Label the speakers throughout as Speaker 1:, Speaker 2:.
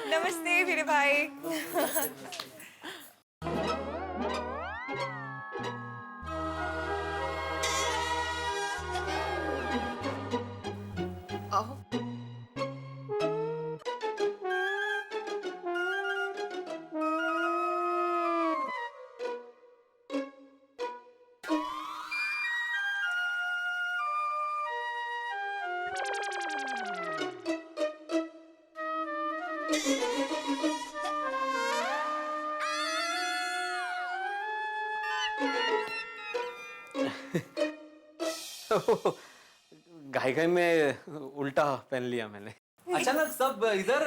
Speaker 1: नमस्ते भिड़े भाई। आओ।
Speaker 2: घाई घाई में उल्टा पहन लिया मैंने। अचानक सब इधर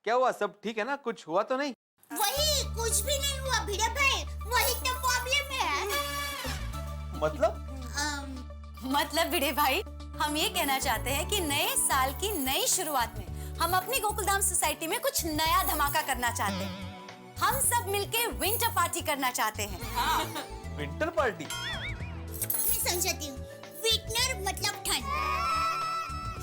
Speaker 2: क्या हुआ? सब ठीक है ना? कुछ हुआ तो नहीं?
Speaker 3: वही कुछ भी नहीं हुआ भिड़े भाई, वही तो प्रॉब्लम है।
Speaker 4: मतलब भिड़े भाई, हम ये कहना चाहते हैं कि नए साल की नई शुरुआत में हम अपनी गोकुलधाम सोसाइटी में कुछ नया धमाका करना चाहते हैं। हम सब मिलके विंटर पार्टी करना चाहते हैं।
Speaker 2: Winter party?
Speaker 3: मैं समझती हूँ, विंटर मतलब ठंड।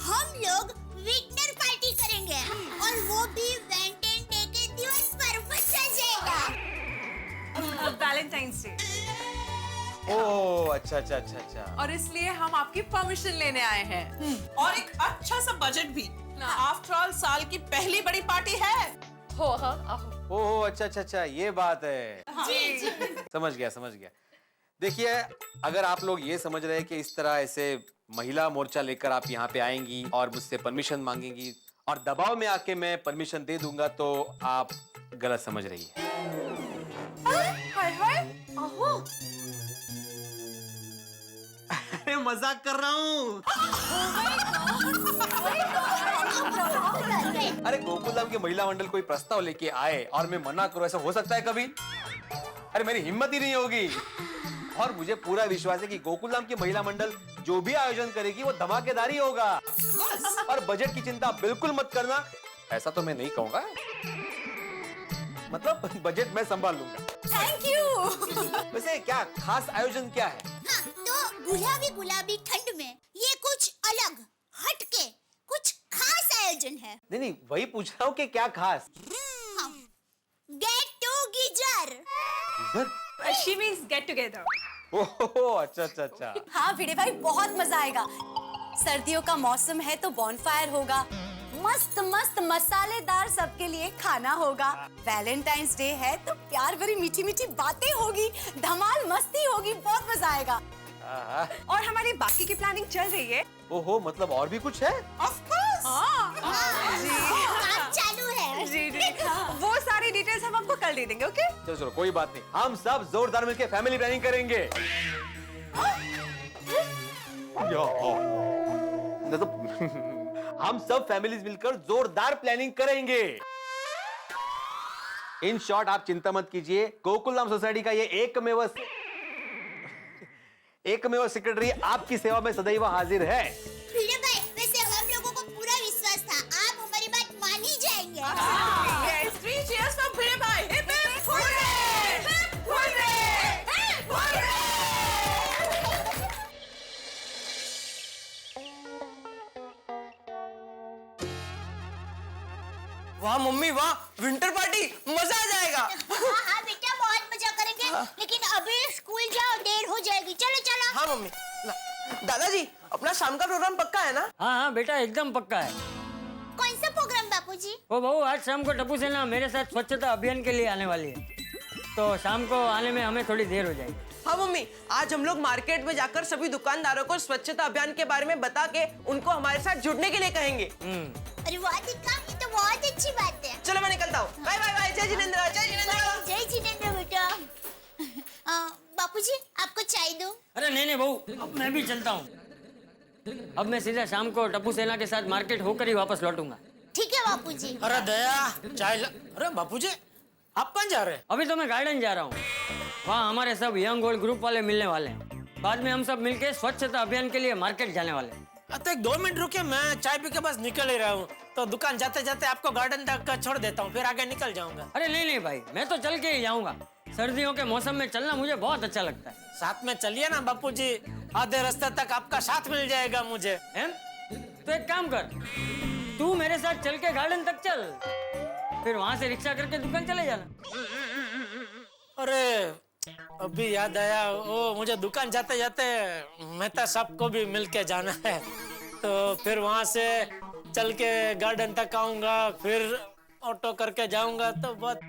Speaker 3: हम लोग विंटर पार्टी करेंगे और वो भी वैलेंटाइन डे के दिवस पर। बच्चा जाएगा
Speaker 1: वैलेंटाइंस डे।
Speaker 2: ओह अच्छा अच्छा अच्छा अच्छा।
Speaker 1: और इसलिए हम आपकी परमिशन लेने आए हैं।
Speaker 5: और एक अच्छा सा बजट भी। आफ्टर ऑल साल की पहली बड़ी पार्टी है।
Speaker 1: हो हाँ।
Speaker 2: ओह अच्छा अच्छा अच्छा, ये बात है।
Speaker 1: जी।
Speaker 2: समझ गया। देखिए, अगर आप लोग ये समझ रहे हैं कि इस तरह ऐसे महिला मोर्चा लेकर आप यहाँ पे आएंगी और मुझसे परमिशन मांगेंगी और दबाव में आके मैं परमिशन दे दूंगा, तो आप गलत समझ रही है।
Speaker 1: हाय आहो।
Speaker 2: अरे मजाक कर रहा हूँ। अरे गोकुलधाम के महिला मंडल कोई प्रस्ताव लेके आए और मैं मना करूं, ऐसा हो सकता है कभी? अरे मेरी हिम्मत ही नहीं होगी। और मुझे पूरा विश्वास है कि गोकुलधाम की महिला मंडल जो भी आयोजन करेगी वो धमाकेदार ही होगा। और बजट की चिंता बिल्कुल मत करना, ऐसा तो मैं नहीं कहूंगा, मतलब बजट मैं संभाल लूंगा।
Speaker 4: Thank you.
Speaker 2: वैसे क्या खास आयोजन क्या है?
Speaker 3: हाँ, तो गुलाबी गुलाबी ठंड में ये कुछ अलग हटके कुछ खास आयोजन है।
Speaker 2: नहीं, वही पूछ रहा हूँ कि क्या खास?
Speaker 3: Get together.
Speaker 1: She means get together.
Speaker 2: ओह अच्छा।
Speaker 4: हाँ भिड़े भाई, बहुत मजा आएगा। सर्दियों का मौसम है तो बॉनफायर होगा, मस्त मस्त मसालेदार सबके लिए खाना होगा। वैलेंटाइंस डे है तो प्यार भरी मीठी मीठी बातें होगी, धमाल मस्ती होगी, बहुत मजा आएगा।
Speaker 1: और हमारी बाकी की प्लानिंग चल रही है।
Speaker 2: ओहो, मतलब और भी कुछ है?
Speaker 5: Of course.
Speaker 3: काम चालू है।
Speaker 1: जी। वो सारी डिटेल्स हम आपको कल दे देंगे, ओके?
Speaker 2: चलो कोई बात नहीं, हम सब जोरदार मिलकर फैमिली प्लानिंग करेंगे। हम सब फैमिलीज मिलकर जोरदार प्लानिंग करेंगे। इन शॉर्ट, आप चिंता मत कीजिए, गोकुलधाम सोसाइटी का ये एकमेव सेक्रेटरी आपकी सेवा में सदैव हाजिर है।
Speaker 3: भिड़े भाई, वैसे हम लोगों को पूरा विश्वास था आप हमारी बात मान ही जाएंगे।
Speaker 5: Yes, 3 cheers for भिड़े भाई। Hip hip hooray! Hip hooray! Hip hooray!
Speaker 6: वाह मम्मी वाह, विंटर पार्टी, मजा आ जाएगा।
Speaker 3: हाँ बेटा, बहुत मजा करेंगे। लेकिन अभी स्कूल जाओ, देर हो जाएगी। चलो।
Speaker 6: हाँ मम्मी। दादाजी, अपना शाम का प्रोग्राम पक्का है ना?
Speaker 7: हाँ बेटा, एकदम पक्का है।
Speaker 3: कौन सा प्रोग्राम बापूजी?
Speaker 7: ओ बहू, आज शाम को टप्पू सेना मेरे साथ स्वच्छता अभियान के लिए आने वाली है, तो शाम को आने में हमें थोड़ी देर हो जाएगी।
Speaker 6: हाँ मम्मी, आज हम लोग मार्केट में जाकर सभी दुकानदारों को स्वच्छता अभियान के बारे में बता के उनको हमारे साथ जुड़ने के लिए कहेंगे।
Speaker 3: अरे वाह दीका, ये तो बहुत अच्छी बात है।
Speaker 6: चलो मैं निकलता हूँ। Bye bye bye. जय जिनेंद्र, जय जिनेंद्र।
Speaker 3: जय जिनेंद्र बेटा। बापूजी, आपको चाय दूं?
Speaker 7: अरे नहीं बहू, अब मैं भी चलता हूँ। अब मैं सीधा शाम को टप्पू सेना के साथ मार्केट होकर ही वापस लौटूंगा।
Speaker 3: ठीक है बापूजी।
Speaker 8: अरे दया, अरे बापूजी, आप कहाँ जा रहे हैं?
Speaker 7: अभी तो मैं गार्डन जा रहा हूँ, वहाँ हमारे सब यंग ओल्ड ग्रुप वाले मिलने वाले हैं। बाद में हम सब मिलके स्वच्छता अभियान के लिए मार्केट जाने वाले हैं।
Speaker 8: तो 1-2 मिनट रुके, मैं चाय पी के बस निकल ही रहा हूँ, तो दुकान जाते जाते आपको गार्डन तक छोड़ देता हूँ, फिर आगे निकल जाऊंगा।
Speaker 7: अरे नहीं भाई, मैं तो चल के ही जाऊंगा। सर्दियों के मौसम में चलना मुझे बहुत अच्छा लगता है।
Speaker 8: साथ में चलिए ना बापूजी, आधे रास्ते तक आपका साथ मिल जाएगा मुझे।
Speaker 7: हैं? तो एक काम कर, तू मेरे साथ चल के गार्डन तक चल, फिर वहां से रिक्शा करके दुकान चले जाना।
Speaker 8: अरे अभी याद आया, वो मुझे दुकान जाते जाते मेहता साहब को भी मिल के जाना है, तो फिर वहां से चल के गार्डन तक आऊंगा, फिर ऑटो करके जाऊंगा, तो बहुत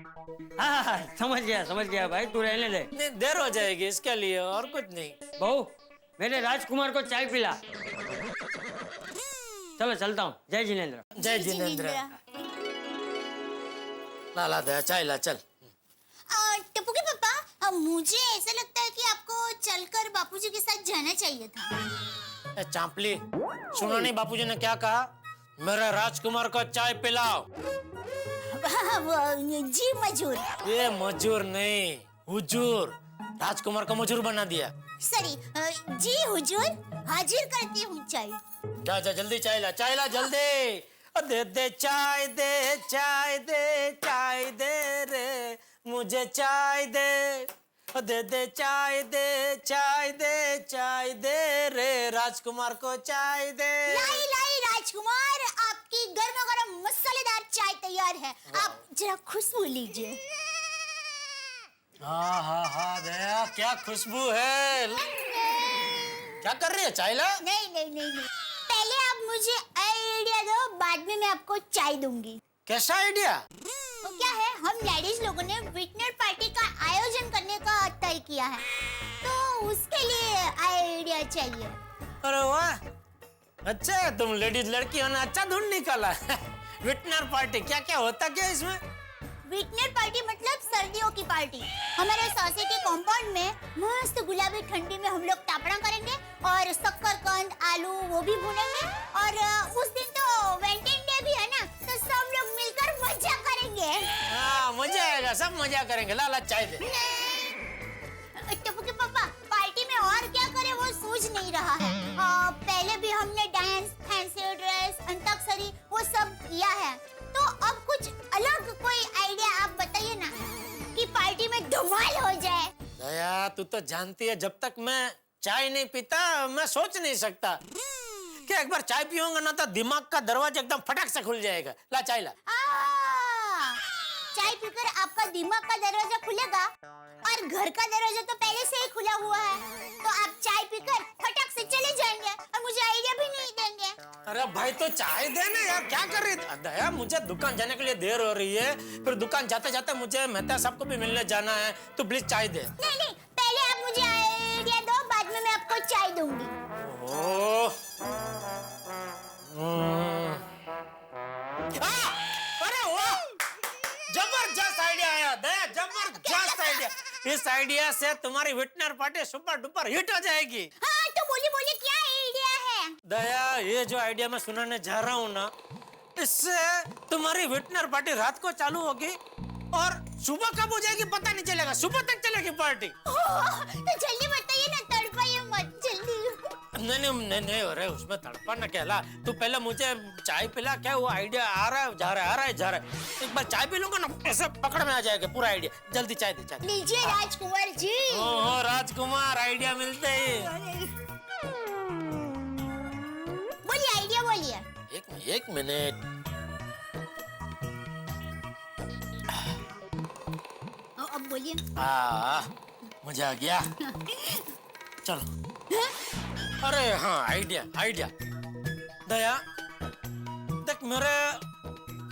Speaker 7: हाँ, समझ गया भाई, तू रहने दे।
Speaker 8: नहीं, देर हो जाएगी इसके लिए, और कुछ नहीं।
Speaker 7: बहू, मेरे राजकुमार को चाय पिला। चलो चलता हूँ। जय जिनेंद्र।
Speaker 8: जय जिनेंद्र। ला दया, चाय ला, चल।
Speaker 3: टप्पू के पापा, मुझे ऐसा लगता है कि आपको चलकर बापूजी के साथ जाना चाहिए था।
Speaker 8: चांपली, सुनो नहीं बापूजी ने क्या कहा? मेरा राजकुमार को चाय पिलाओ।
Speaker 3: जी मजूर।
Speaker 8: ये मजूर नहीं, हुजूर। राजकुमार को मजूर बना दिया।
Speaker 3: सॉरी, जी हुजूर, हाजिर करती हूँ चाय।
Speaker 8: जा जल्दी चाय ला जल्दी। दे दे चाय दे, चाय दे, चाय दे रे, मुझे चाय दे। दे दे चाय दे, चाय दे, चाय दे रे, राजकुमार को चाय दे।
Speaker 3: लाई राजकुमार, आपकी गर्मा गर्म मसालेदार चाय तैयार है, आप जरा खुशबू लीजिए।
Speaker 8: हाँ दया, क्या खुशबू है। क्या कर रही है? चाय ला।
Speaker 3: नहीं, पहले आप मुझे आइडिया दो, बाद में मैं आपको चाय दूंगी।
Speaker 8: कैसा आइडिया?
Speaker 3: तो क्या है, हम लेडीज लोगों ने विटनर पार्टी का आयोजन करने का तय किया है, तो उसके लिए आइडिया चाहिए।
Speaker 8: अरे वाह, अच्छा है, तुम लेडीज लड़की हो ना, अच्छा ढूंढ निकाला। विटनर पार्टी, क्या क्या होता क्या इसमें?
Speaker 3: विटनर पार्टी मतलब सर्दियों की पार्टी। हमारे सोसाइटी कंपाउंड में मस्त गुलाबी ठंडी में हम लोग तापड़ा करेंगे और शक्करकंद, आलू वो भी भूनेंगे, और उस दिन तो वेंटिन डे भी है ना, तो सब लोग मिलकर मजा करेंगे।
Speaker 8: हाँ, मजा आएगा, सब मजा करेंगे। ला चाय दे।
Speaker 3: टप्पू के पापा, पार्टी में और क्या करें वो सूझ नहीं रहा है। पहले भी हमने डांस, फैंसी ड्रेस, अंताक्षरी वो सब किया है, तो अब कुछ अलग कोई आइडिया आप बताइए ना, कि पार्टी में धमाल हो जाए।
Speaker 8: दया, तू तो जानती है, जब तक मैं चाय नहीं पीता मैं सोच नहीं सकता। क्या एक बार चाय पीऊंगा ना तो दिमाग का दरवाजा एकदम फटाक से खुल जाएगा। ला चाय ला।
Speaker 3: चाय पीकर आपका दिमाग का दरवाजा खुलेगा, और घर का दरवाजा तो पहले से ही खुला हुआ है, तो आप चाय पीकर फटाक से चले जाएंगे और मुझे आइडिया भी नहीं देंगे।
Speaker 8: अरे भाई, तो चाय दे ना यार, क्या कर रही है? दया, मुझे दुकान जाने के लिए देर हो रही है, फिर दुकान जाते जाते मुझे मेहता साहब को भी मिलने जाना है, तो प्लीज चाय दे।
Speaker 3: नहीं, पहले आप मुझे आइडिया दो, बाद में मैं आपको चाय दूंगी।
Speaker 8: अरे वाह, जबरदस्त आइडिया आया दया, जबरदस्त आइडिया। इस आइडिया से तुम्हारी विटनर पार्टी सुपर डुपर हिट हो जाएगी।
Speaker 3: हाँ, तो बोलिए क्या आइडिया है?
Speaker 8: दया, ये जो आइडिया मैं सुनाने जा रहा हूँ ना, इससे तुम्हारी विटनर पार्टी रात को चालू होगी और सुबह कब हो जाएगी पता नहीं चलेगा, सुबह तक चलेगी पार्टी।
Speaker 3: तो जल्दी बताइए ना, तड़पाइए मत, जल्दी।
Speaker 8: नहीं, अरे उसमें तड़पना क्या ला, तू पहले मुझे चाय पिला। क्या वो आइडिया आ रहा है, जा रहा है। एक बार चाय पी लूंगा ना, ऐसे पकड़ में आ जाएगा पूरा आइडिया। जल्दी चाय दे, चाय।
Speaker 3: लीजिए राजकुमार जी।
Speaker 8: ओहो राजकुमार, आइडिया मिलते ही।
Speaker 3: बोलिए आइडिया बोलिए।
Speaker 8: एक मिनट।
Speaker 3: अब बोलिए।
Speaker 8: मजा आ गया। चलो। अरे हाँ, आइडिया। दया, देख, मेरे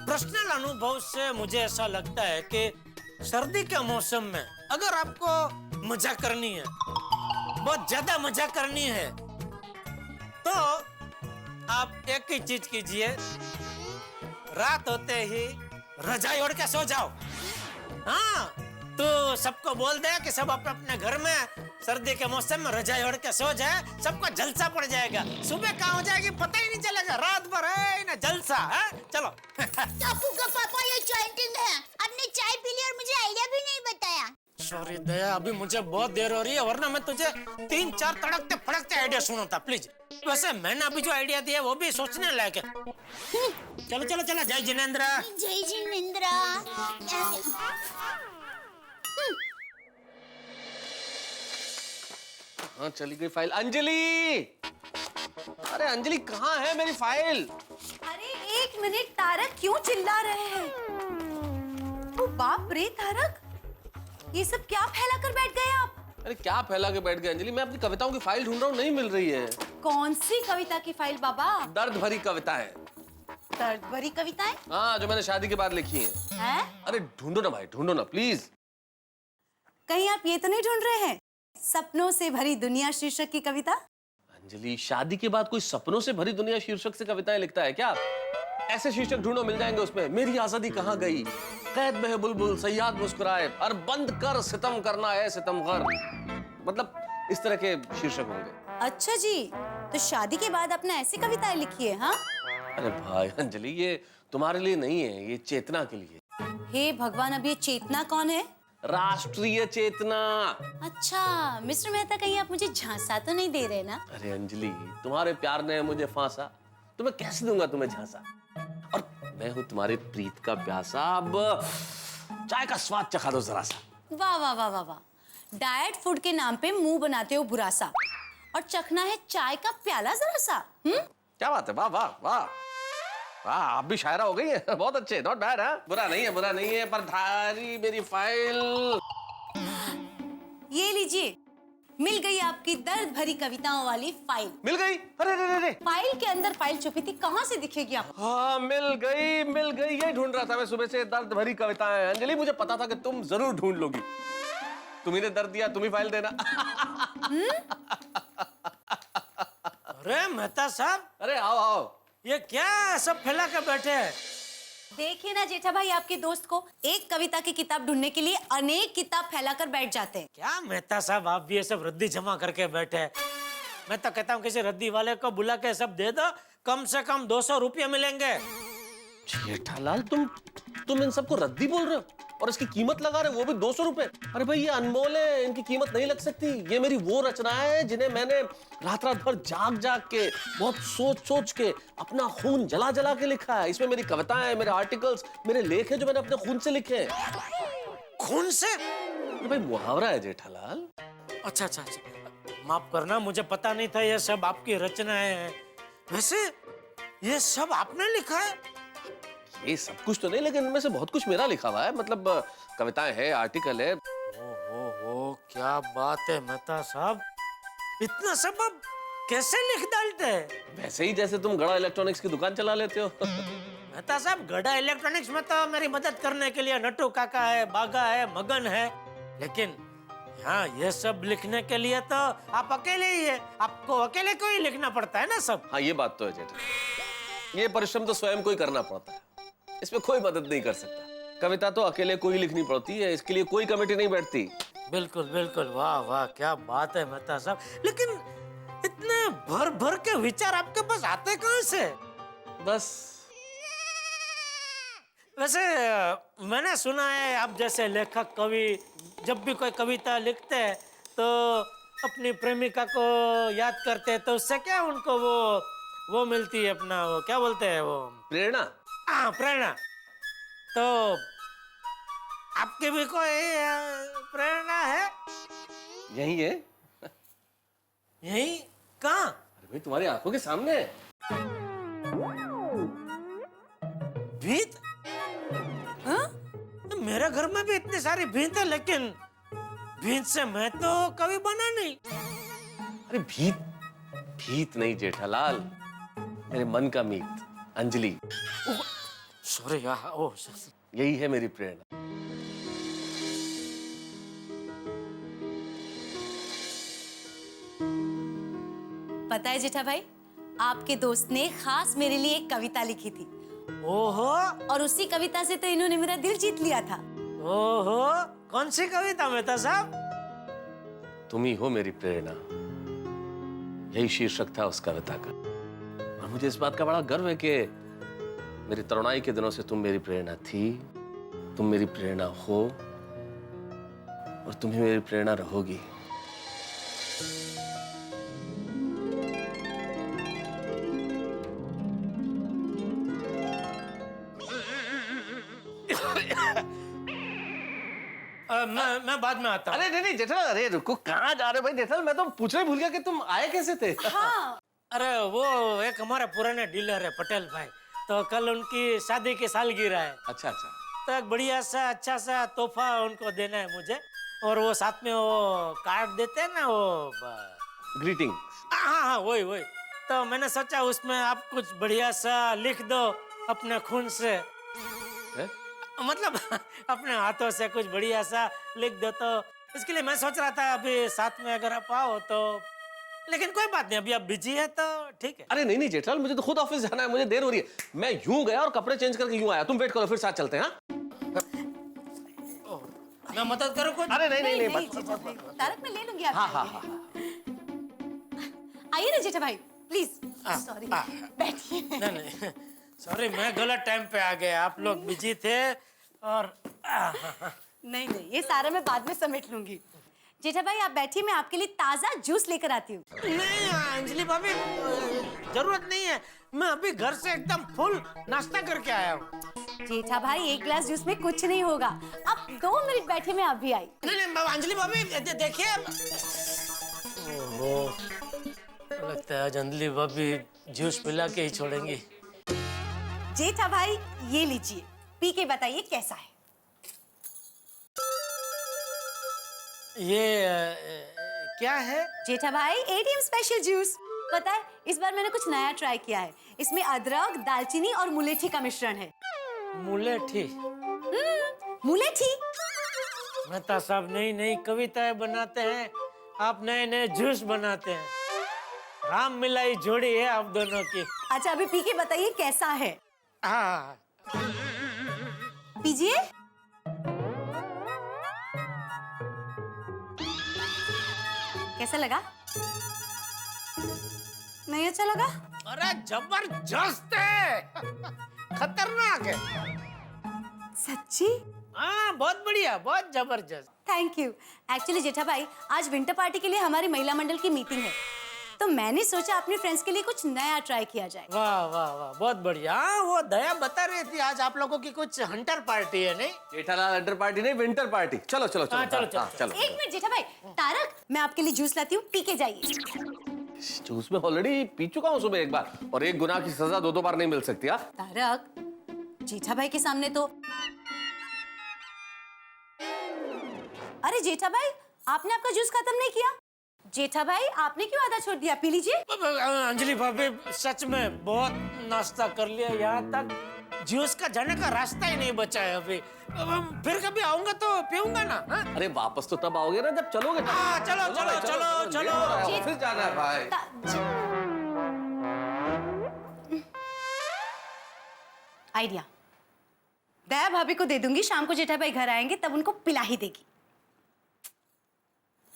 Speaker 8: पर्सनल अनुभव से मुझे ऐसा लगता है कि सर्दी के मौसम में अगर आपको मजा करनी है, बहुत ज्यादा मजा करनी है, तो आप एक ही चीज कीजिए, रात होते ही रजाई ओढ़ के सो जाओ। हाँ, तो सबको बोल दे कि सब अपने घर में सर्दी के मौसम में रजाई ओढ़ के सो जाए, सबको जलसा पड़ जाएगा। सुबह कहाँ हो जाएगी पता ही नहीं चलेगा, रात भर है ना जलसा है। चलो।
Speaker 3: टप्पू का पापा, ये चैटिंग है, आपने चाय पी ली और मुझे आइडिया भी नहीं बताया।
Speaker 8: सॉरी दया, अभी मुझे बहुत देर हो रही है, वरना मैं तुझे 3-4 तड़कते फड़कते आइडिया सुनाता। प्लीज। वैसे मैंने अभी जो आइडिया दिया वो भी सोचने लायक है। चलो। जय जिनेंद्र।
Speaker 3: जय जिनेंद्र।
Speaker 2: कहाँ चली गई फाइल? अंजलि, अरे अंजलि कहाँ है मेरी फाइल?
Speaker 4: अरे एक मिनट तारक, क्यों चिल्ला रहे हैं? ओ बाप रे तारक, ये सब क्या फैला कर बैठ गए आप?
Speaker 2: अरे क्या फैला के बैठ गए अंजलि? मैं अपनी कविताओं की फाइल ढूंढ रहा हूँ, नहीं मिल रही है।
Speaker 4: कौन सी कविता की फाइल बाबा?
Speaker 2: दर्द भरी कविताएं।
Speaker 4: दर्द भरी कविताएं?
Speaker 2: हाँ, जो मैंने शादी के बाद लिखी हैं।
Speaker 4: हैं?
Speaker 2: अरे ढूंढो ना भाई, ढूंढो ना प्लीज।
Speaker 4: कहीं आप ये तो नहीं ढूंढ रहे हैं सपनों से भरी दुनिया शीर्षक की कविता?
Speaker 2: अंजलि, शादी के बाद कोई सपनों से भरी दुनिया शीर्षक से कविताएं लिखता है क्या? ऐसे शीर्षक ढूंढो, मिल जाएंगे उसमें। मेरी आजादी कहाँ गई, कैद में है बुलबुल, सयाद मुस्कुराए, और बंद कर सितम करना है सितमगर। मतलब इस तरह के शीर्षक होंगे।
Speaker 4: अच्छा जी, तो शादी के बाद आपने ऐसी कविताएं लिखी है? हाँ?
Speaker 2: अरे भाई अंजलि, ये तुम्हारे लिए नहीं है, ये चेतना के लिए।
Speaker 4: हे भगवान, अब ये चेतना कौन है?
Speaker 2: राष्ट्रीय चेतना।
Speaker 4: अच्छा मिस्टर मेहता, कहीं आप मुझे झांसा तो नहीं दे रहे ना?
Speaker 2: अरे अंजलि, तुम्हारे प्यार ने मुझे फांसा, तो मैं कैसे दूंगा तुम्हें झांसा? और मैं हूँ तुम्हारी प्रीत का प्यासा। अब चाय का स्वाद चखा दो जरा सा।
Speaker 4: वाह वाह वाह वाह वाह, डाइट फूड के नाम पे मुंह बनाते हो बुरासा, और चखना है चाय का प्याला जरा सा।
Speaker 2: क्या बात है, वाह वाह वाह वाह, आप भी शायरा हो गई है। बहुत अच्छे, नॉट बैड। है बुरा नहीं है, बुरा नहीं है। पर धारी मेरी फाइल,
Speaker 4: ये लीजिए, मिल गई आपकी दर्द भरी कविताओं वाली फाइल।
Speaker 2: मिल गई? अरे अरे अरे,
Speaker 4: फाइल के अंदर फाइल छुपी थी, कहाँ से दिखेगी आपको?
Speaker 2: हाँ मिल गई, मिल गई। ये ढूंढ रहा था मैं सुबह से, दर्द भरी कविताएं। अंजलि, मुझे पता था कि तुम जरूर ढूंढ लोगी। तुम्ही ने दर्द दिया, तुम ही फाइल देना।
Speaker 8: अरे मेहता साहब,
Speaker 2: अरे आओ आओ।
Speaker 8: ये क्या सब फैला के बैठे हैं?
Speaker 4: देखिए ना जेठा भाई, आपके दोस्त को एक कविता की किताब ढूंढने के लिए अनेक किताब फैलाकर बैठ जाते हैं।
Speaker 8: क्या मेहता साहब, आप भी ये सब रद्दी जमा करके बैठे हैं। मैं तो कहता हूँ किसी रद्दी वाले को बुला के सब दे दो, कम से कम 200 रुपये मिलेंगे।
Speaker 2: जेठालाल, तुम इन सबको रद्दी बोल रहे हो और इसकी कीमत लगा रहे हो, वो भी 200 रुपए? अरे भाई, ये अनमोल है, इनकी कीमत नहीं लग सकती। ये मेरी वो रचनाएं हैं जिन्हें मैंने रात रात भर जाग जाग के, बहुत सोच सोच के, अपना खून जला जला के लिखा है। इसमें मेरी कविताएं, मेरे आर्टिकल्स, मेरे लेख हैं जो मैंने अपने खून से लिखे हैं।
Speaker 8: खून से?
Speaker 2: अरे भाई, मुहावरा है जेठालाल।
Speaker 8: अच्छा अच्छा अच्छा, माफ करना, मुझे पता नहीं था ये सब आपकी रचनाएं हैं। वैसे ये सब आपने लिखा है?
Speaker 2: ये सब कुछ तो नहीं, लेकिन इनमें से बहुत कुछ मेरा लिखा हुआ है। मतलब कविताएं है, आर्टिकल है।
Speaker 8: ओ क्या बात है मेहता साहब, इतना सब आप कैसे लिख डालते हैं?
Speaker 2: वैसे ही जैसे तुम गड़ा इलेक्ट्रॉनिक्स की दुकान चला लेते हो।
Speaker 8: मेहता साहब, गड़ा इलेक्ट्रॉनिक्स में तो मेरी मदद करने के लिए नट्टू काका है, बागा है, मगन है, लेकिन हाँ, ये सब लिखने के लिए तो आप अकेले ही है। आपको अकेले को ही लिखना पड़ता है ना सब।
Speaker 2: हाँ, ये बात तो है जेठा। ये परिश्रम तो स्वयं को ही करना पड़ता है, इसमें कोई मदद नहीं कर सकता। कविता तो अकेले को ही लिखनी पड़ती है, इसके लिए कोई कमेटी नहीं बैठती।
Speaker 8: बिल्कुल बिल्कुल, वाह वाह, क्या बात है मेहता साहब। लेकिन इतने भर भर के विचार आपके पास आते कहाँ से?
Speaker 2: बस
Speaker 8: वैसे मैंने सुना है आप जैसे लेखक कवि जब भी कोई कविता लिखते हैं तो अपनी प्रेमिका को याद करते हैं, तो उससे क्या उनको वो मिलती है, अपना वो क्या बोलते हैं, वो
Speaker 2: प्रेरणा।
Speaker 8: हाँ, प्रेरणा। तो आपकी भी कोई प्रेरणा है?
Speaker 2: यही है।
Speaker 8: यही कहाँ?
Speaker 2: अरे भाई, तुम्हारी आंखों के सामने है।
Speaker 8: भीत? हाँ? मेरे घर में भी इतनी सारी भीत है, लेकिन भीत से मैं तो कभी बना नहीं।
Speaker 2: अरे भीत नहीं जेठालाल, मेरे मन का मीत, अंजलि।
Speaker 8: सॉरी यार, ओह
Speaker 2: यही है मेरी प्रेरणा।
Speaker 4: पता है जेठा भाई, आपके दोस्त ने खास मेरे लिए एक कविता लिखी थी।
Speaker 8: ओहो,
Speaker 4: और उसी कविता से तो इन्होंने मेरा दिल जीत लिया था।
Speaker 8: ओहो, कौन सी कविता मेहता साहब?
Speaker 2: तुम ही हो मेरी प्रेरणा, यही शीर्षक था उस कविता का। और मुझे इस बात का बड़ा गर्व है कि मेरी तरुणाई के दिनों से तुम मेरी प्रेरणा थी, तुम मेरी प्रेरणा हो, और तुम ही मेरी प्रेरणा रहोगी।
Speaker 8: मैं बाद में आता हूँ।
Speaker 9: अरे नहीं जेठालाल, अरे रुको, कहाँ जा रहे हो भाई जेठालाल? मैं तो पूछना ही भूल गया कि तुम आए कैसे थे।
Speaker 4: हाँ
Speaker 8: अरे वो एक हमारे पुराने डीलर है पटेल भाई, तो कल उनकी शादी की सालगिरह है,
Speaker 9: अच्छा अच्छा।
Speaker 8: तो एक बढ़िया सा अच्छा सा तोहफा उनको देना है मुझे, और वो साथ में वो कार्ड देते हैं ना, वो
Speaker 9: ग्रीटिंग।
Speaker 8: हाँ हाँ वही वही। तो मैंने सोचा उसमें आप कुछ बढ़िया सा लिख दो अपने खून से, मतलब अपने हाथों से कुछ बढ़िया सा लिख दो, तो इसके लिए मैं सोच रहा था अभी साथ में अगर आप आओ तो, लेकिन कोई बात नहीं, अभी आप बिजी है तो ठीक है।
Speaker 9: अरे नहीं जेठालाल, मुझे तो खुद ऑफिस जाना है, मुझे देर हो रही है। मैं यूं गया और कपड़े चेंज करके यूं आया, तुम वेट करो फिर साथ चलते हैं।
Speaker 8: मैं मदद करूँ कुछ?
Speaker 9: अरे नहीं
Speaker 4: जेठा भाई, तारक मैं ले लूंगी आपके
Speaker 9: हाँ हाँ
Speaker 4: लिए।
Speaker 9: हाँ।
Speaker 4: आइए ना जेठा भाई प्लीज। सॉरी बैठिए।
Speaker 8: नहीं सॉरी, मैं गलत टाइम पे आ गया, आप लोग बिजी थे और
Speaker 4: नहीं नहीं, ये सारा मैं बाद में समेट लूंगी। जेठा भाई आप बैठिए, मैं आपके लिए ताजा जूस लेकर आती हूँ।
Speaker 8: नहीं अंजलि भाभी, जरूरत नहीं है, मैं अभी घर से एकदम फुल नाश्ता करके आया हूँ।
Speaker 4: जेठा भाई एक ग्लास जूस में कुछ नहीं होगा, आप 2 मिनट बैठे, मैं अभी आई।
Speaker 8: नहीं अंजलि भाभी देखिए, ओहो लगता है आज अंजलि भाभी जूस पिला के ही छोड़ेंगी।
Speaker 4: जेठा भाई ये लीजिए, पी के बताइए कैसा है।
Speaker 8: ये क्या है?
Speaker 4: जेठा भाई एटीएम स्पेशल जूस। पता है इस बार मैंने कुछ नया ट्राई किया है, इसमें अदरक, दालचीनी और मुलेठी का मिश्रण है।
Speaker 8: मुलेठी?
Speaker 4: मुलेठी।
Speaker 8: मेहता साहब नई नई कविताएं बनाते हैं, आप नए नए जूस बनाते हैं, राम मिलाई जोड़ी है आप दोनों की।
Speaker 4: अच्छा अभी पी के बताइए कैसा है।
Speaker 8: हाँ
Speaker 4: पीजिए। कैसा लगा? नहीं अच्छा लगा?
Speaker 8: अरे जबरदस्त है, खतरनाक है।
Speaker 4: सच्ची?
Speaker 8: हाँ बहुत बढ़िया, बहुत जबरदस्त।
Speaker 4: Thank you. एक्चुअली जेठा भाई आज विंटर पार्टी के लिए हमारी महिला मंडल की मीटिंग है, तो मैंने सोचा अपने फ्रेंड्स के लिए कुछ नया ट्राई किया जाए।
Speaker 8: वाह वाह वाह बहुत बढ़िया। वो दया बता रही थी आज आप लोगों की कुछ हंटर पार्टी है नहीं?
Speaker 9: जेठालाल हंटर पार्टी नहीं, विंटर पार्टी। चलो चलो चलो।
Speaker 8: हाँ, चलो।
Speaker 9: चलो।
Speaker 4: एक मिनट जेठा भाई, तारक मैं आपके लिए जूस लाती हूँ, पी के जाइए।
Speaker 9: जूस में ऑलरेडी पी चुका हूँ सुबह एक बार, और एक गुनाह की सजा 2 बार नहीं मिल सकती। हाँ
Speaker 4: तारक जेठा भाई के सामने तो। अरे जेठा भाई आपने आपका जूस खत्म नहीं किया। जेठा भाई आपने क्यों आधा छोड़ दिया, पी लीजिए।
Speaker 8: अंजलि भाभी सच में बहुत नाश्ता कर लिया, यहाँ तक जूस का जाने का रास्ता ही नहीं बचा है अभी। फिर कभी आऊंगा तो पीऊंगा ना। हाँ?
Speaker 9: अरे वापस तो तब आओगे ना जब चलोगे।
Speaker 8: हाँ, चलो।
Speaker 9: ऑफिस जाना है भाई।
Speaker 4: आइडिया, दया भाभी को दे दूंगी, शाम को जेठा भाई घर आएंगे तब उनको पिला ही देगी।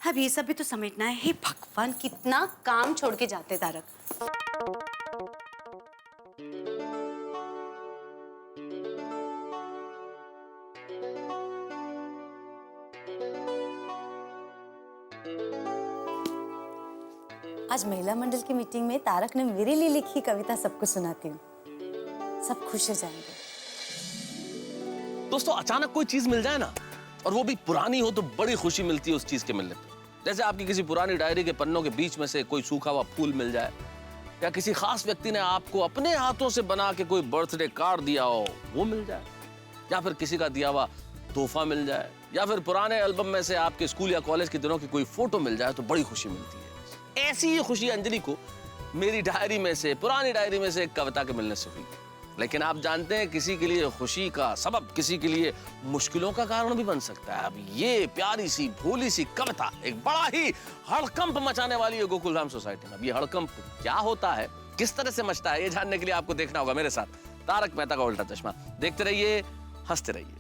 Speaker 4: अब ये सब भी तो समेटना है। हे भगवान कितना काम छोड़ के जाते तारक। आज महिला मंडल की मीटिंग में तारक ने मेरे लिए लिखी कविता सबको सुनाती हूँ, सब खुश हो जाएंगे।
Speaker 9: दोस्तों अचानक कोई चीज मिल जाए ना, और वो भी पुरानी हो, तो बड़ी खुशी मिलती है उस चीज के मिलने पे। जैसे आपकी किसी पुरानी डायरी के पन्नों के बीच में से कोई सूखा हुआ फूल मिल जाए, या किसी खास व्यक्ति ने आपको अपने हाथों से बना के कोई बर्थडे कार्ड दिया हो वो मिल जाए, या फिर किसी का दिया हुआ तोहफा मिल जाए, या फिर पुराने एल्बम में से आपके स्कूल या कॉलेज के दिनों की कोई फोटो मिल जाए, तो बड़ी खुशी मिलती है। ऐसी ही खुशी अंजलि को मेरी डायरी में से, पुरानी डायरी में से एक कविता के मिलने से हुई। लेकिन आप जानते हैं किसी के लिए खुशी का सबब किसी के लिए मुश्किलों का कारण भी बन सकता है। अब ये प्यारी सी भोली सी कविता एक बड़ा ही हड़कंप मचाने वाली है गोकुलधाम सोसाइटी में। अब ये हड़कंप क्या होता है, किस तरह से मचता है, ये जानने के लिए आपको देखना होगा मेरे साथ तारक मेहता का उल्टा चश्मा। देखते रहिए, हंसते रहिए।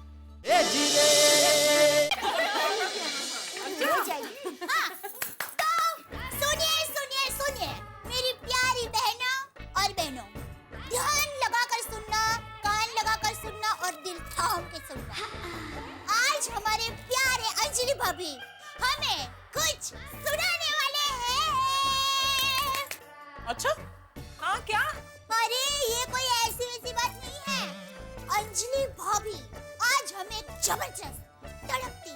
Speaker 3: सुनिए मेरी प्यारी बहनों और बहनों, ध्यान लगाकर सुनना, कान लगाकर सुनना और दिल थाम के सुनना। आज हमारे प्यारे अंजलि भाभी हमें कुछ सुनाने वाले हैं।
Speaker 5: अच्छा हाँ क्या?
Speaker 3: अरे ये कोई ऐसी वैसी बात नहीं है। अंजलि भाभी आज हमें जबरदस्त, तड़पती,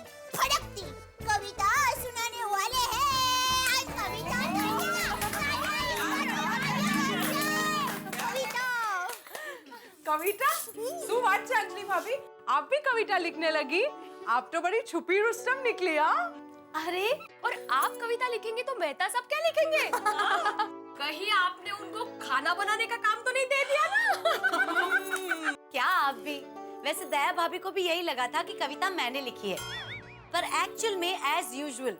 Speaker 5: अच्छा अंजलि भाभी, आप भी कविता लिखने लगी? आप तो बड़ी छुपी रुस्तम निकली।
Speaker 4: अरे और आप कविता लिखेंगे तो मेहता साहब क्या लिखेंगे? कहीं आपने उनको खाना बनाने का काम तो नहीं दे दिया ना? क्या आप भी? वैसे दया भाभी को भी यही लगा था कि कविता मैंने लिखी है, पर एक्चुअल में एज यूजुअल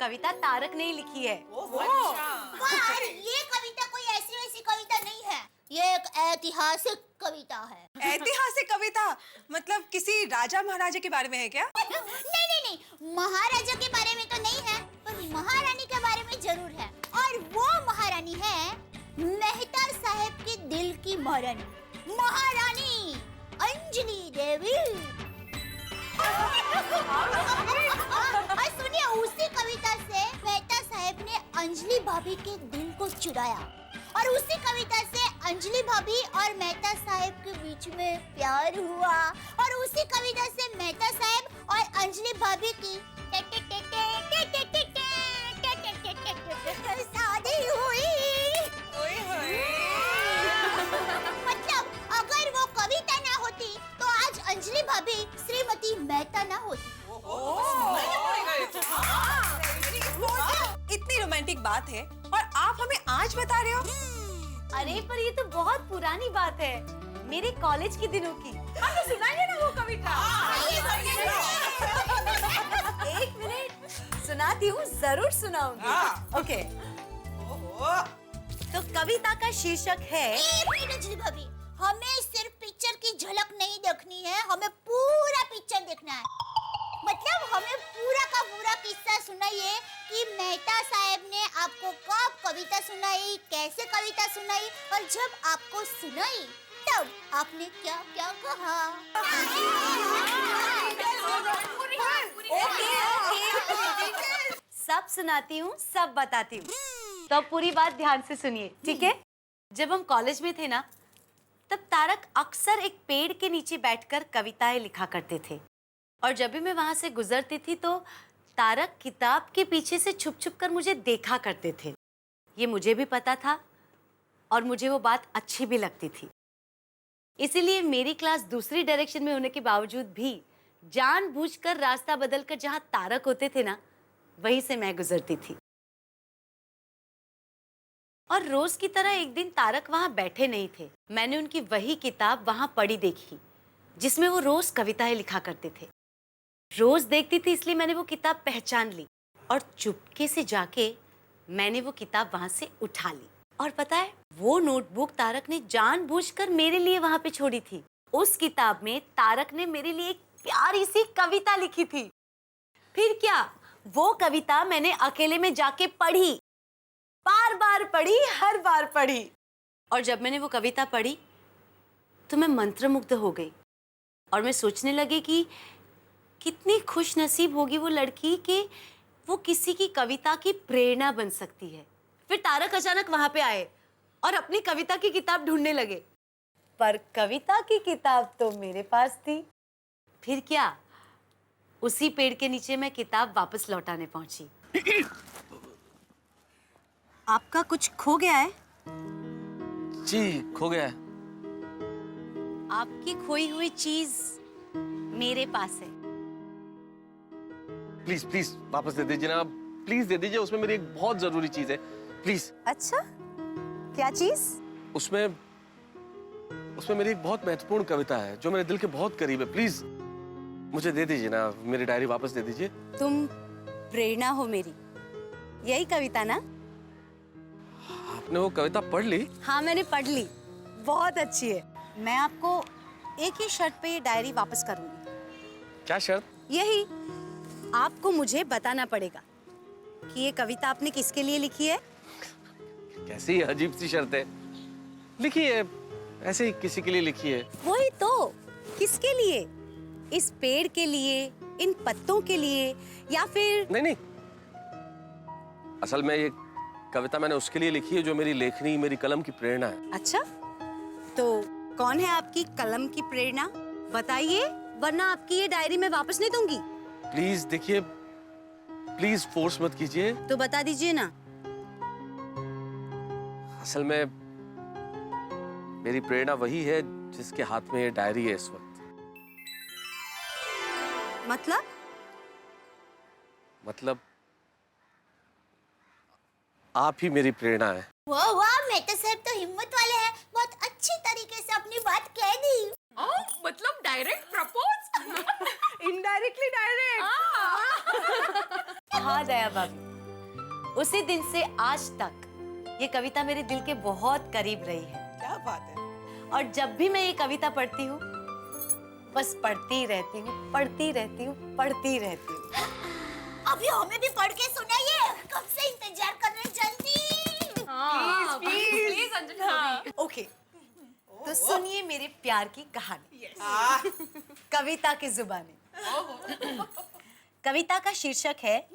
Speaker 4: कविता तारक ने ही लिखी है।
Speaker 3: पर ये कविता कोई ऐसी वैसी कविता नहीं है, ये एक ऐतिहासिक कविता है।
Speaker 1: ऐतिहासिक कविता मतलब किसी राजा महाराजा के बारे में है क्या?
Speaker 3: नहीं, महाराजा के बारे में तो नहीं है, पर महारानी के बारे में जरूर है। और वो महारानी है मेहता साहब के दिल की महारानी, महारानी अंजलि देवी। और सुनिए, उसी कविता से मेहता साहब ने अंजलि भाभी के दिल को चुराया, और उसी कविता से अंजलि भाभी और मेहता साहब के बीच में प्यार हुआ, और उसी कविता से मेहता साहब और अंजलि भाभी की शादी हुई। मतलब अगर वो कविता ना होती तो आज अंजलि भाभी श्रीमती मेहता ना होती।
Speaker 1: इतनी रोमांटिक बात है और आप हमें आज बता रहे हो?
Speaker 4: अरे पर ये तो बहुत पुरानी बात है, मेरे कॉलेज के दिनों की।
Speaker 5: हमें सुनाइए ना वो कविता।
Speaker 4: एक मिनट, सुनाती हूँ, जरूर सुनाऊंगी। ओके, तो कविता का शीर्षक है।
Speaker 3: एक मिनट अंजलि भाभी, हमें सिर्फ पिक्चर की झलक नहीं देखनी है, हमें पूरा पिक्चर देखना है। मतलब हमें पूरा का पूरा किस्सा सुनाइए कि मेहता साहब ने आपको कब कविता सुनाई, कैसे कविता सुनाई, और जब आपको सुनाई तब आपने क्या क्या कहा।
Speaker 4: सब सुनाती हूँ, सब बताती हूँ, तो पूरी बात ध्यान से सुनिए, ठीक है? जब हम कॉलेज में थे ना, तब तारक अक्सर एक पेड़ के नीचे बैठकर कविताएं लिखा करते थे, और जब भी मैं वहां से गुजरती थी तो तारक किताब के पीछे से छुप छुप कर मुझे देखा करते थे। ये मुझे भी पता था और मुझे वो बात अच्छी भी लगती थी, इसीलिए मेरी क्लास दूसरी डायरेक्शन में होने के बावजूद भी जानबूझकर रास्ता बदलकर जहां तारक होते थे ना, वहीं से मैं गुजरती थी। और रोज की तरह एक दिन तारक वहां बैठे नहीं थे। मैंने उनकी वही किताब वहां पड़ी देखी जिसमें वो रोज कविताएं लिखा करते थे। रोज देखती थी इसलिए मैंने वो किताब पहचान ली और चुपके से जाके मैंने वो किताब वहां से उठा ली। और पता है, वो नोटबुक तारक ने जानबूझकर मेरे लिए वहां पे छोड़ी थी। उस किताब में तारक ने मेरे लिए एक प्यारी सी कविता लिखी थी। फिर क्या, वो कविता मैंने अकेले में जाके पढ़ी, बार बार पढ़ी, हर बार पढ़ी। और जब मैंने वो कविता पढ़ी तो मैं मंत्रमुग्ध हो गई और मैं सोचने लगी कि कितनी खुश नसीब होगी वो लड़की कि वो किसी की कविता की प्रेरणा बन सकती है। फिर तारक अचानक वहां पे आए और अपनी कविता की किताब ढूंढने लगे, पर कविता की किताब तो मेरे पास थी। फिर क्या, उसी पेड़ के नीचे मैं किताब वापस लौटाने पहुंची। आपका कुछ खो गया है?
Speaker 9: जी, खो गया है।
Speaker 4: आपकी खोई हुई चीज मेरे पास है।
Speaker 9: प्लीज प्लीज वापस दे दीजिए ना, प्लीज दे दीजिए। उसमें मेरी एक बहुत जरूरी चीज है, प्लीज।
Speaker 4: अच्छा, क्या चीज?
Speaker 9: उसमें मेरी एक बहुत महत्वपूर्ण कविता है जो मेरे दिल के बहुत करीब है। प्लीज मुझे दे दीजिए ना, मेरी डायरी वापस दे दीजिए।
Speaker 4: तुम प्रेरणा हो मेरी, यही कविता ना?
Speaker 9: आपने वो कविता पढ़ ली?
Speaker 4: हाँ, मैंने पढ़ ली, बहुत अच्छी है। मैं आपको एक ही शर्त पे ये डायरी वापस करूंगी।
Speaker 9: क्या शर्त?
Speaker 4: यही, आपको मुझे बताना पड़ेगा कि ये कविता आपने किसके लिए लिखी है।
Speaker 9: कैसी अजीब सी शर्त है। लिखी है, ऐसे ही किसी के लिए लिखी है।
Speaker 4: वही तो, किसके लिए? इस पेड़ के लिए, इन पत्तों के लिए, या फिर?
Speaker 9: नहीं, असल में ये कविता मैंने उसके लिए लिखी है जो मेरी लेखनी, मेरी कलम की प्रेरणा है।
Speaker 4: अच्छा, तो कौन है आपकी कलम की प्रेरणा? बताइए, वरना आपकी ये डायरी मैं वापस नहीं दूंगी।
Speaker 9: प्लीज देखिए, प्लीज फोर्स मत कीजिए।
Speaker 4: तो बता दीजिए ना।
Speaker 9: असल में मेरी प्रेरणा वही है जिसके हाथ में ये डायरी है इस वक्त। मतलब आप ही मेरी प्रेरणा है।
Speaker 3: वाह वाह, मेहता साहब तो हिम्मत वाले हैं, बहुत अच्छी तरीके से अपनी बात कह दी।
Speaker 5: मतलब डायरेक्ट प्रपोज?
Speaker 6: Indirectly direct.
Speaker 4: हाँ दया भाभी, उसी दिन से आज तक ये कविता मेरे दिल के बहुत करीब रही है।
Speaker 6: क्या बात है।
Speaker 4: और जब भी मैं ये कविता पढ़ती हूँ, बस पढ़ती रहती हूँ, पढ़ती रहती हूँ, पढ़ती रहती हूँ।
Speaker 3: अभी हमें भी पढ़ के सुनाइए, कब से इंतजार कर रहे हैं, जल्दी।
Speaker 5: प्लीज अंजलि भाभी।
Speaker 4: ओके, तो सुनिए मेरे प्यार की कहानी। कविता की जुबानी। कविता का शीर्षक है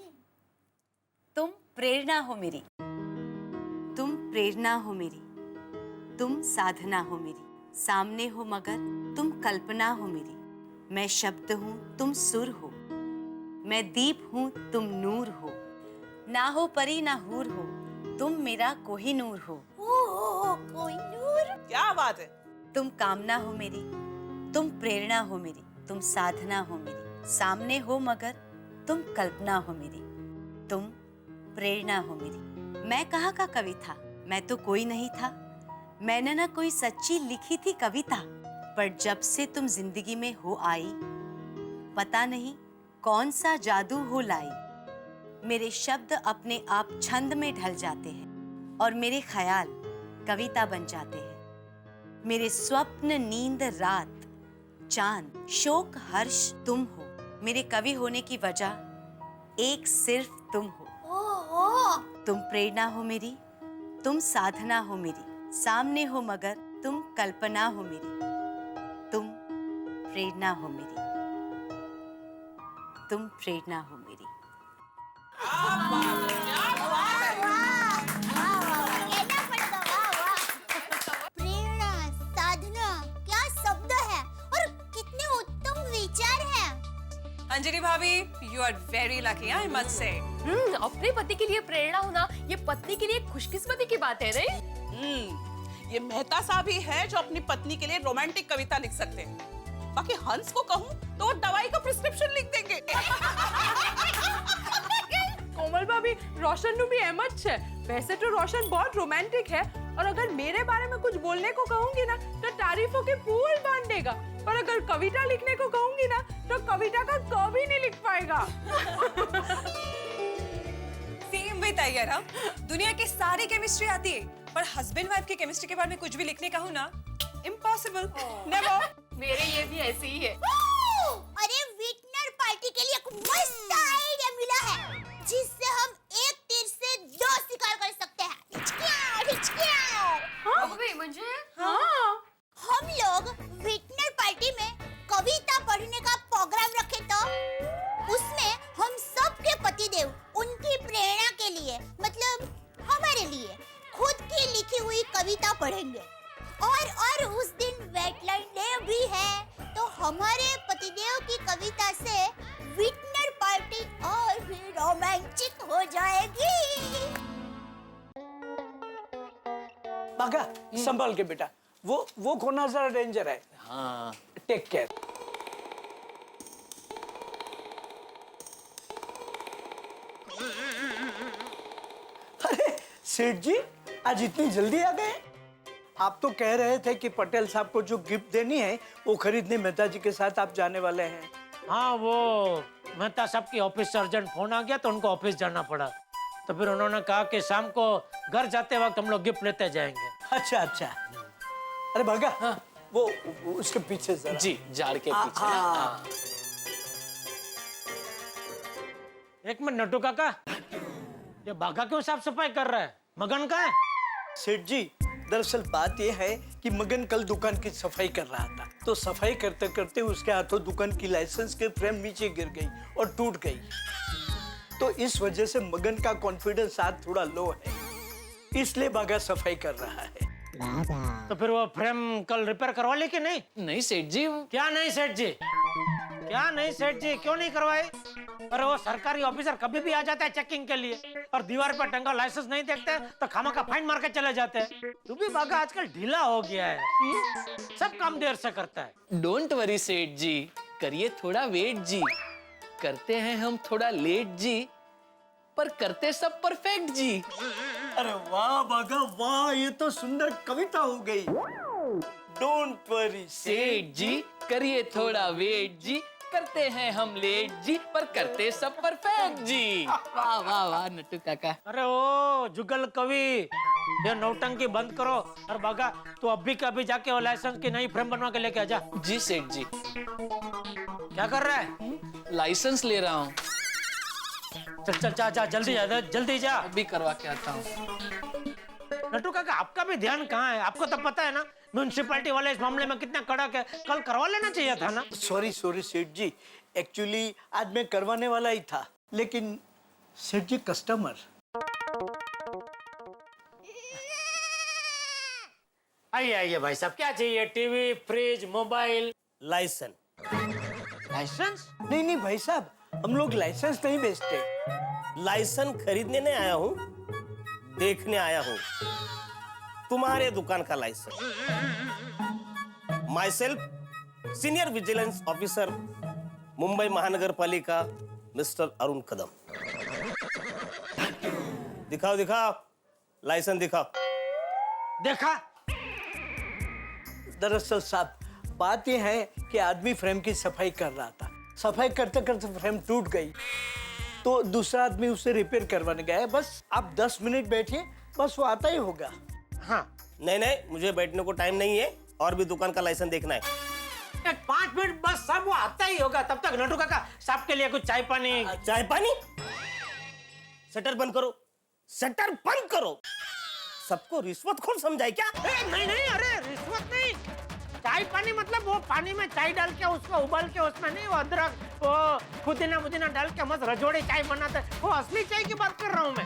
Speaker 4: तुम प्रेरणा हो मेरी, तुम प्रेरणा हो मेरी, तुम साधना हो मेरी, सामने हो मगर तुम कल्पना हो मेरी, मैं शब्द हूँ तुम सुर हो, मैं दीप हूँ तुम नूर हो, ना हो परी ना हूर हो, तुम मेरा कोहिनूर हो।
Speaker 3: कोई नूर।
Speaker 6: क्या बात है।
Speaker 4: तुम कामना हो मेरी, तुम प्रेरणा हो मेरी, तुम साधना हो मेरी, सामने हो मगर तुम कल्पना हो मेरी, तुम प्रेरणा हो मेरी। मैं कहाँ का कवि था, मैं तो कोई नहीं था, मैंने ना कोई सच्ची लिखी थी कविता, पर जब से तुम जिंदगी में हो आई, पता नहीं कौन सा जादू हो लाई, मेरे शब्द अपने आप छंद में ढल जाते हैं और मेरे ख्याल कविता बन जाते हैं, मेरे स्वप्न नींद रात चांद शोक हर्ष तुम हो, मेरे कवि होने की वजह एक सिर्फ तुम हो। तुम प्रेरणा हो मेरी, तुम साधना हो मेरी, सामने हो मगर तुम कल्पना हो मेरी, तुम प्रेरणा हो मेरी, तुम प्रेरणा हो मेरी।
Speaker 3: कहना पड़ेगा, वाह वाह। प्रेरणा, साधना, क्या शब्द है और कितने उत्तम विचार हैं।
Speaker 1: अंजलि भाभी, you are very lucky, I must say.
Speaker 5: अपने पति के लिए प्रेरणा होना ये पत्नी के लिए खुशकिस्मती की बात है, नहीं?
Speaker 6: ये मेहता साहब ही है जो अपनी पत्नी के लिए रोमांटिक कविता लिख सकते हैं। बाकी हंस को कहूँ तो वो दवाई का प्रिस्क्रिप्शन लिख देंगे।
Speaker 5: कोमल भाभी, रोशन नु भी एमच है। वैसे तो रोशन बहुत रोमांटिक है और अगर मेरे बारे में कुछ बोलने को कहूंगी ना तो तारीफों के पुल बांध देगा, पर अगर कविता लिखने को कहूंगी ना तो कविता का कभी नहीं लिख पाएगा।
Speaker 1: सेम विद अय्यर, हम दुनिया की सारी केमिस्ट्री आती है, पर हस्बैंड वाइफ की केमिस्ट्री के बारे में कुछ भी लिखने कहूँ ना, इम्पॉसिबल, नेवर।
Speaker 5: मेरे ये भी ऐसे ही है।
Speaker 3: अरे विटनर पार्टी के लिए एक मस्त आइडिया मिला है, जिससे हम एक तीर से दो शिकार कर सकते हैं।
Speaker 5: मुझे
Speaker 3: हम लोग विटनर पार्टी में कविता पढ़ने का प्रोग्राम रखे तो उसमें हम सबके पतिदेव उनकी प्रेरणा के लिए, मतलब हमारे लिए, खुद की लिखी हुई कविता पढ़ेंगे। और उस दिन वेटलैंड डे भी है, तो हमारे पतिदेव की कविता से विटनर पार्टी और भी रोमांचिक हो जाएगी।
Speaker 10: बाका संभाल के बेटा, वो कोना जरा डेंजर है।
Speaker 8: हाँ।
Speaker 10: Take care. अरे सेठ जी, आज इतनी जल्दी आ गए? आप तो कह रहे थे कि पटेल साहब को जो गिफ्ट देनी है वो खरीदने मेहता जी के साथ आप जाने वाले हैं।
Speaker 8: हाँ, वो मेहता साहब की ऑफिस से अर्जेंट फोन आ गया तो उनको ऑफिस जाना पड़ा, तो फिर उन्होंने कहा कि शाम को घर जाते वक्त हम लोग गिफ्ट लेते जाएंगे।
Speaker 10: अच्छा अच्छा। अरे भागा, हाँ। वो उसके पीछे जरा।
Speaker 8: जी, झाड़ के पीछे।
Speaker 10: हाँ।
Speaker 8: एक मिनट नट्टू काका, ये बाघा क्यों साफ सफाई कर रहा है? मगन का है?
Speaker 10: सेठ जी, दरअसल बात यह है कि मगन कल दुकान की सफाई कर रहा था, तो सफाई करते करते उसके हाथों दुकान की लाइसेंस के फ्रेम नीचे गिर गई और टूट गई, तो इस वजह से मगन का कॉन्फिडेंस आज थोड़ा लो है, इसलिए बागा सफाई कर रहा है।
Speaker 8: तो फिर वो फ्रेम कल रिपेयर करवा ले कि नहीं?
Speaker 11: नहीं सेठ जी।
Speaker 8: क्या नहीं सेठ जी? क्या नहीं सेठ जी, क्यों नहीं करवाए? अरे वो सरकारी ऑफिसर कभी भी आ जाता है चेकिंग के लिए और दीवार पर टंगा लाइसेंस नहीं देखते तो खामा का फाइन मार के चले जाते हैं। तू भी बागा आजकल ढीला हो गया है, सब काम देर से करता है।
Speaker 11: डोंट वरी सेठ जी, करिए थोड़ा वेट जी, करते हैं हम थोड़ा लेट जी, पर करते सब परफेक्ट जी।
Speaker 10: अरे वाह बागा वाह, ये तो सुंदर कविता हो गई। डोंट वरी
Speaker 11: सेठ जी, करिए थोड़ा वेट जी, करते हैं हम लेट जी, पर करते सब परफेक्ट जी। वाह वाह वाह नट्टू काका।
Speaker 8: अरे ओ जुगल कवि, ये नौटंकी बंद करो। और बागा तू अभी का अभी जाके वो लाइसेंस की नई फ्रेम बनवा के लेके आ जा।
Speaker 11: जी सेठ जी।
Speaker 8: क्या कर रहा है?
Speaker 11: लाइसेंस ले रहा हूँ।
Speaker 8: चल चल जा जा जल्दी जा।
Speaker 11: अभी करवा के आता हूँ।
Speaker 8: नट्टू काका आपका भी ध्यान कहाँ है? आपको तो पता है ना म्यूनिसिपैलिटी वाले इस मामले में कितना कड़क है। कल करवा लेना चाहिए था ना।
Speaker 10: सॉरी सेठ जी, एक्चुअली आज मैं करवाने वाला ही था, लेकिन सेठ जी कस्टमर।
Speaker 8: आइए भाई साहब, क्या चाहिए? TV, fridge, mobile, license. License?
Speaker 10: नहीं भाई साहब, हम लोग लाइसेंस नहीं बेचते।
Speaker 12: लाइसेंस खरीदने नहीं आया हूँ, देखने आया हूँ तुम्हारे दुकान का license. Myself senior vigilance officer, Mumbai महानगर पालिका, मिस्टर अरुण कदम। दिखाओ लाइसेंस दिखाओ।
Speaker 8: देखा?
Speaker 10: दरअसल साहब, बात यह है कि आदमी फ्रेम की सफाई कर रहा था। सफाई करते करते फ्रेम टूट गई, तो दूसरा आदमी उसे रिपेयर करवाने गया है। बस आप 10 मिनट बैठिए, बस वो आता ही होगा।
Speaker 12: हाँ नहीं, मुझे बैठने को टाइम नहीं है, और भी दुकान का लाइसेंस देखना है।
Speaker 8: 5 मिनट बस, सब वो आता ही होगा। तब तक नट्टू काका साहब के लिए कुछ चाय पानी।
Speaker 12: चाय पानी? शटर बंद करो, शटर बंद करो। सबको रिश्वतखोर समझाए क्या?
Speaker 8: नहीं, अरे रिश्वत नहीं। चाय पानी मतलब वो पानी में चाय डाल के उसको उबाल के उसमें नहीं, वो अदरक, वो पुदीना डाल के मस्त रजोड़ी चाय बनाते, वो असली चाय की बात कर रहा हूँ मैं।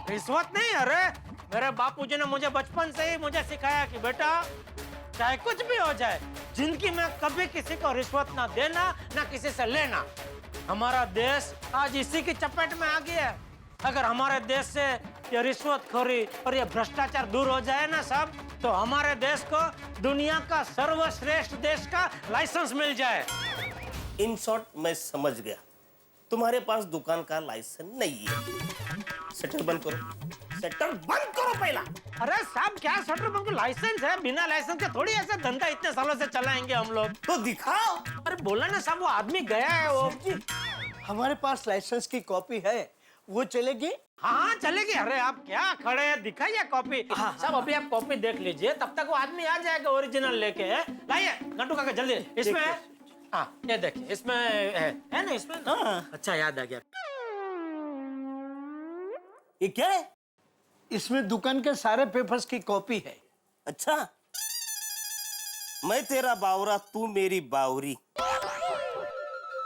Speaker 8: रिश्वत नहीं। अरे मेरे बापूजी ने मुझे बचपन से ही मुझे सिखाया कि बेटा चाहे कुछ भी हो जाए, जिंदगी में कभी किसी को रिश्वत ना देना, ना किसी से लेना। हमारा देश आज इसी की चपेट में आ गया है। अगर हमारे देश से ये रिश्वतखोरी और ये भ्रष्टाचार दूर हो जाए ना सब, तो हमारे देश को दुनिया का सर्वश्रेष्ठ देश का लाइसेंस मिल जाए।
Speaker 12: इन शॉर्ट मैं समझ गया, तुम्हारे पास दुकान का लाइसेंस नहीं है। शटर बंद करो, शटर बंद करो पहला।
Speaker 8: अरे साहब क्या शटर बंद? लाइसेंस है, बिना लाइसेंस के थोड़ी ऐसा धंधा इतने सालों से चलाएंगे हम लोग।
Speaker 12: तो दिखाओ।
Speaker 8: अरे बोला ना साहब, वो आदमी गया है। वो
Speaker 10: हमारे पास लाइसेंस की कॉपी है, वो चलेगी?
Speaker 8: हाँ चलेगी। अरे आप क्या खड़े हैं, दिखाइए कॉपी। सब अभी आप कॉपी देख लीजिए, तब तक वो आदमी आ जाएगा ओरिजिनल लेके। लाइए नट्टू काका जल्दी। इसमें हाँ ये देखिए, इसमें है ना, इसमें। हाँ। अच्छा याद आ गया।
Speaker 12: ये क्या है?
Speaker 10: इसमें दुकान के सारे पेपर्स की कॉपी है।
Speaker 12: अच्छा, मैं तेरा बावरा, तू मेरी बावरी।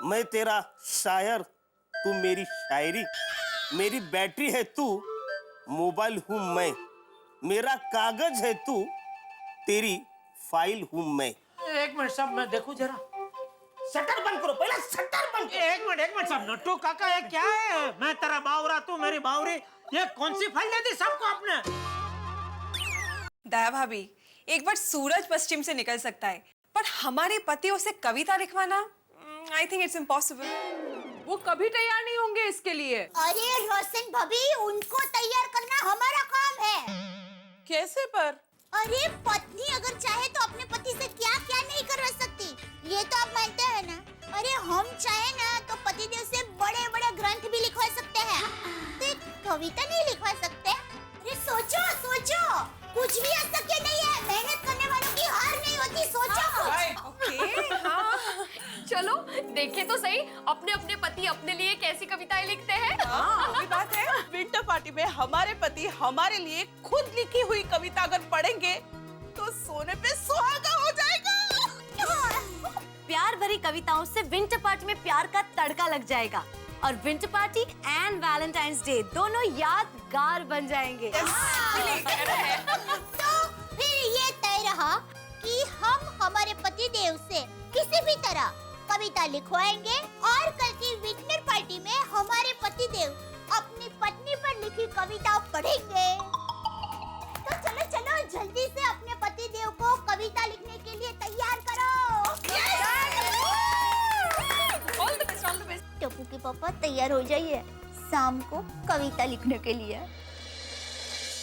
Speaker 12: मैं तेरा शायर, तू मेरी शायरी। मेरी बैटरी है तू, मोबाइल हूं मैं। मेरा कागज है तू, तेरी फाइल हूं मैं।
Speaker 8: एक मिनट साहब, मैं देखूं जरा।
Speaker 12: शटर बंद करो पहला, शटर बंद।
Speaker 8: एक मिनट साहब। नट्टू काका ये क्या है? मैं तेरा बावरा, तू मेरी बावरी, ये कौन सी फाइल दे दी सबको आपने?
Speaker 1: दया भाभी, एक बार सूरज पश्चिम से निकल सकता है, पर हमारे पतियों से कविता लिखवाना, आई थिंक इट्स इम्पॉसिबल।
Speaker 5: वो कभी तैयार नहीं होंगे इसके लिए।
Speaker 3: अरे रोशन भाभी, उनको तैयार करना हमारा काम है।
Speaker 6: कैसे पर?
Speaker 3: अरे पत्नी अगर चाहे तो अपने पति से क्या क्या नहीं करवा सकती, ये तो आप मानते हैं ना। अरे हम चाहे ना तो पतिदेव से बड़े बड़े ग्रंथ भी लिखवा सकते हैं, तो एक कविता नहीं लिखवा सकते? अरे सोचो, कुछ भी अशक्य नहीं है। मेहनत करने वालों की हार नहीं होती। सोचो
Speaker 1: ओके, हाँ।
Speaker 13: चलो देखे तो सही, अपने अपने पति अपने लिए कैसी कविताएं लिखते हैं।
Speaker 1: हाँ, बात है।
Speaker 6: विंटर पार्टी में हमारे पति हमारे लिए खुद लिखी हुई कविता अगर पढ़ेंगे तो सोने पे सुहागा हो जाएगा।
Speaker 4: प्यार भरी कविताओं से विंटर पार्टी में प्यार का तड़का लग जाएगा, और winter party and Valentine's day दोनों यादगार बन जाएंगे।
Speaker 3: तो फिर ये तय रहा कि हम हमारे पति देव से किसी भी तरह कविता लिखवाएंगे, और कल की विंटर पार्टी में हमारे पति देव अपनी पत्नी पर लिखी कविता पढ़ेंगे। तो चलो जल्दी से अपने पति देव को कविता लिखने के लिए तैयार करो। तैयार हो जाइए शाम को कविता लिखने के लिए।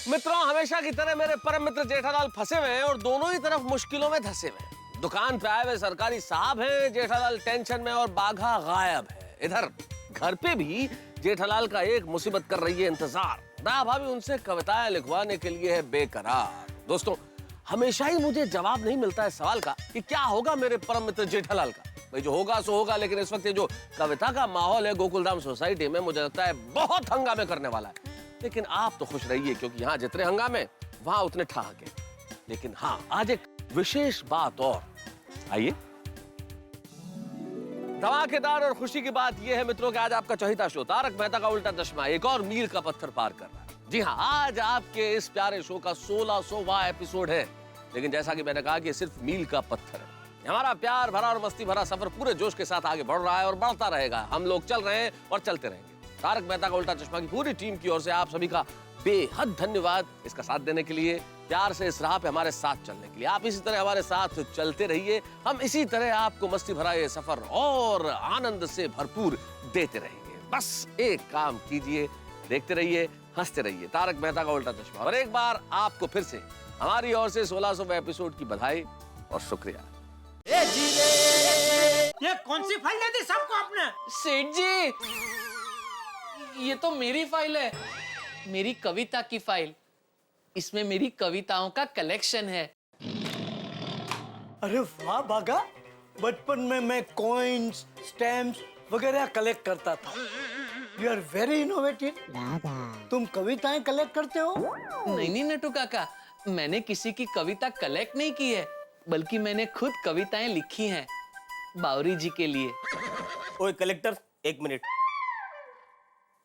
Speaker 9: मित्रों, हमेशा की तरह मेरे परम मित्र जेठालाल फंसे हुए हैं और दोनों ही तरफ मुश्किलों में धंसे हुए हैं। दुकान पे आए हुए सरकारी साहब हैं, जेठालाल टेंशन में और बाघा गायब है। इधर घर पे भी जेठालाल का एक मुसीबत कर रही है इंतजार। दया भाभी उनसे कविताएं लिखवाने के लिए है बेकरार। दोस्तों, हमेशा ही मुझे जवाब नहीं मिलता है सवाल का कि क्या होगा मेरे परम मित्र जेठालाल का। भाई जो होगा सो होगा, लेकिन इस वक्त ये जो कविता का माहौल है गोकुलधाम सोसाइटी में, मुझे लगता है बहुत हंगामे करने वाला है। लेकिन आप तो खुश रहिए, क्योंकि यहाँ जितने हंगामे वहां उतने ठहाके। लेकिन हाँ, आज एक विशेष बात और। आइए, धमाकेदार और खुशी की बात यह है मित्रों कि आज आपका चहेता शो तारक मेहता का उल्टा चश्मा एक और मील का पत्थर पार कर रहा है। जी हाँ, आज आपके इस प्यारे शो का 1600वां एपिसोड है। लेकिन जैसा कि मैंने कहा कि सिर्फ मील का पत्थर है। हमारा प्यार भरा और मस्ती भरा सफर पूरे जोश के साथ आगे बढ़ रहा है और बढ़ता रहेगा। हम लोग चल रहे हैं और चलते रहेंगे। तारक मेहता का उल्टा चश्मा की पूरी टीम की ओर से आप सभी का बेहद धन्यवाद इसका साथ देने के लिए, प्यार से इस राह पे हमारे साथ चलने के लिए। आप इसी तरह हमारे साथ चलते रहिए, हम इसी तरह आपको मस्ती भरा ये सफर और आनंद से भरपूर देते रहेंगे। बस एक काम कीजिए, देखते रहिए, हंसते रहिए। तारक मेहता का उल्टा चश्मा। और एक बार आपको फिर से हमारी ओर से 1600वें एपिसोड की बधाई और शुक्रिया।
Speaker 8: ये कौन सी फाइल दे दी सबको आपने?
Speaker 11: सेठ जी, ये तो मेरी फाइल है, मेरी कविता की फाइल। इसमें मेरी कविताओं का कलेक्शन है।
Speaker 10: अरे वाह बागा, बचपन में मैं कॉइन्स, स्टैम्प्स वगैरह कलेक्ट करता था। You are very innovative. तुम कविताएं कलेक्ट करते हो?
Speaker 11: नहीं नटू काका, मैंने किसी की कविता कलेक्ट नहीं की है, बल्कि मैंने खुद कविताएं लिखी हैं बावरी जी के लिए।
Speaker 12: ओए कलेक्टर, एक मिनट,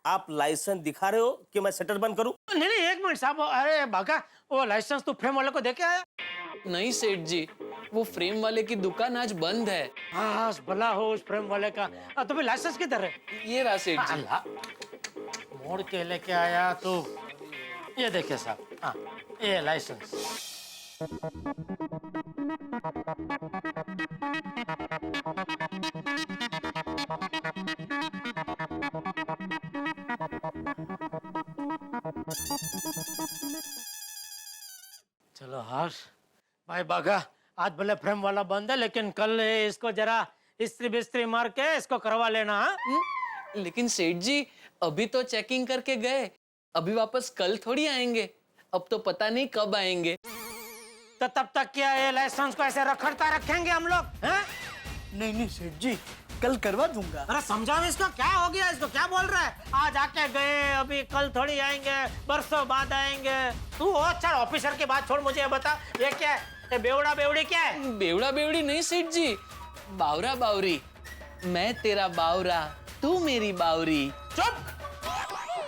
Speaker 12: आप लाइसेंस दिखा रहे हो कि मैं शटर बंद करूं?
Speaker 8: नहीं नहीं, एक मिनट साहब। अरे बाका, वो लाइसेंस तो फ्रेम वाले को देके आया।
Speaker 11: नहीं सेठ जी, वो फ्रेम वाले की दुकान आज बंद है।
Speaker 8: हाँ, भला हो उस फ्रेम वाले का। तो फिर लाइसेंस किधर है?
Speaker 11: ये रहा सेठ जी।
Speaker 8: मोड़ के लेके आया तो ये देखिए साहब, हाँ ये लाइसेंस। चलो हर्ष भाई बागा, आज भले फ्रेम वाला बंद है, लेकिन कल इसको जरा इस्त्री बिस्त्री मार के इसको करवा लेना।
Speaker 11: लेकिन सेठ जी, अभी तो चेकिंग करके गए, अभी वापस कल थोड़ी आएंगे। अब तो पता नहीं कब आएंगे।
Speaker 8: तो तब तक क्या ये लाइसेंस को ऐसे रखड़ता रखेंगे हम लोग? हैं?
Speaker 10: नहीं नहीं सेठ जी, कल करवा दूंगा।
Speaker 8: अरे समझाओ इसको, क्या हो गया इसको, क्या बोल रहा है? आज आके गए, अभी कल थोड़ी आएंगे, बरसों बाद आएंगे। तू हो अच्छा ऑफिसर की बात छोड़, मुझे ये बता, ये क्या है? ये बेवड़ा बेवड़ी क्या है?
Speaker 11: बेवड़ा बेवड़ी नहीं सेठ जी, बावरा बावरी। मैं तेरा बावरा, तू मेरी बावरी।
Speaker 8: चुप!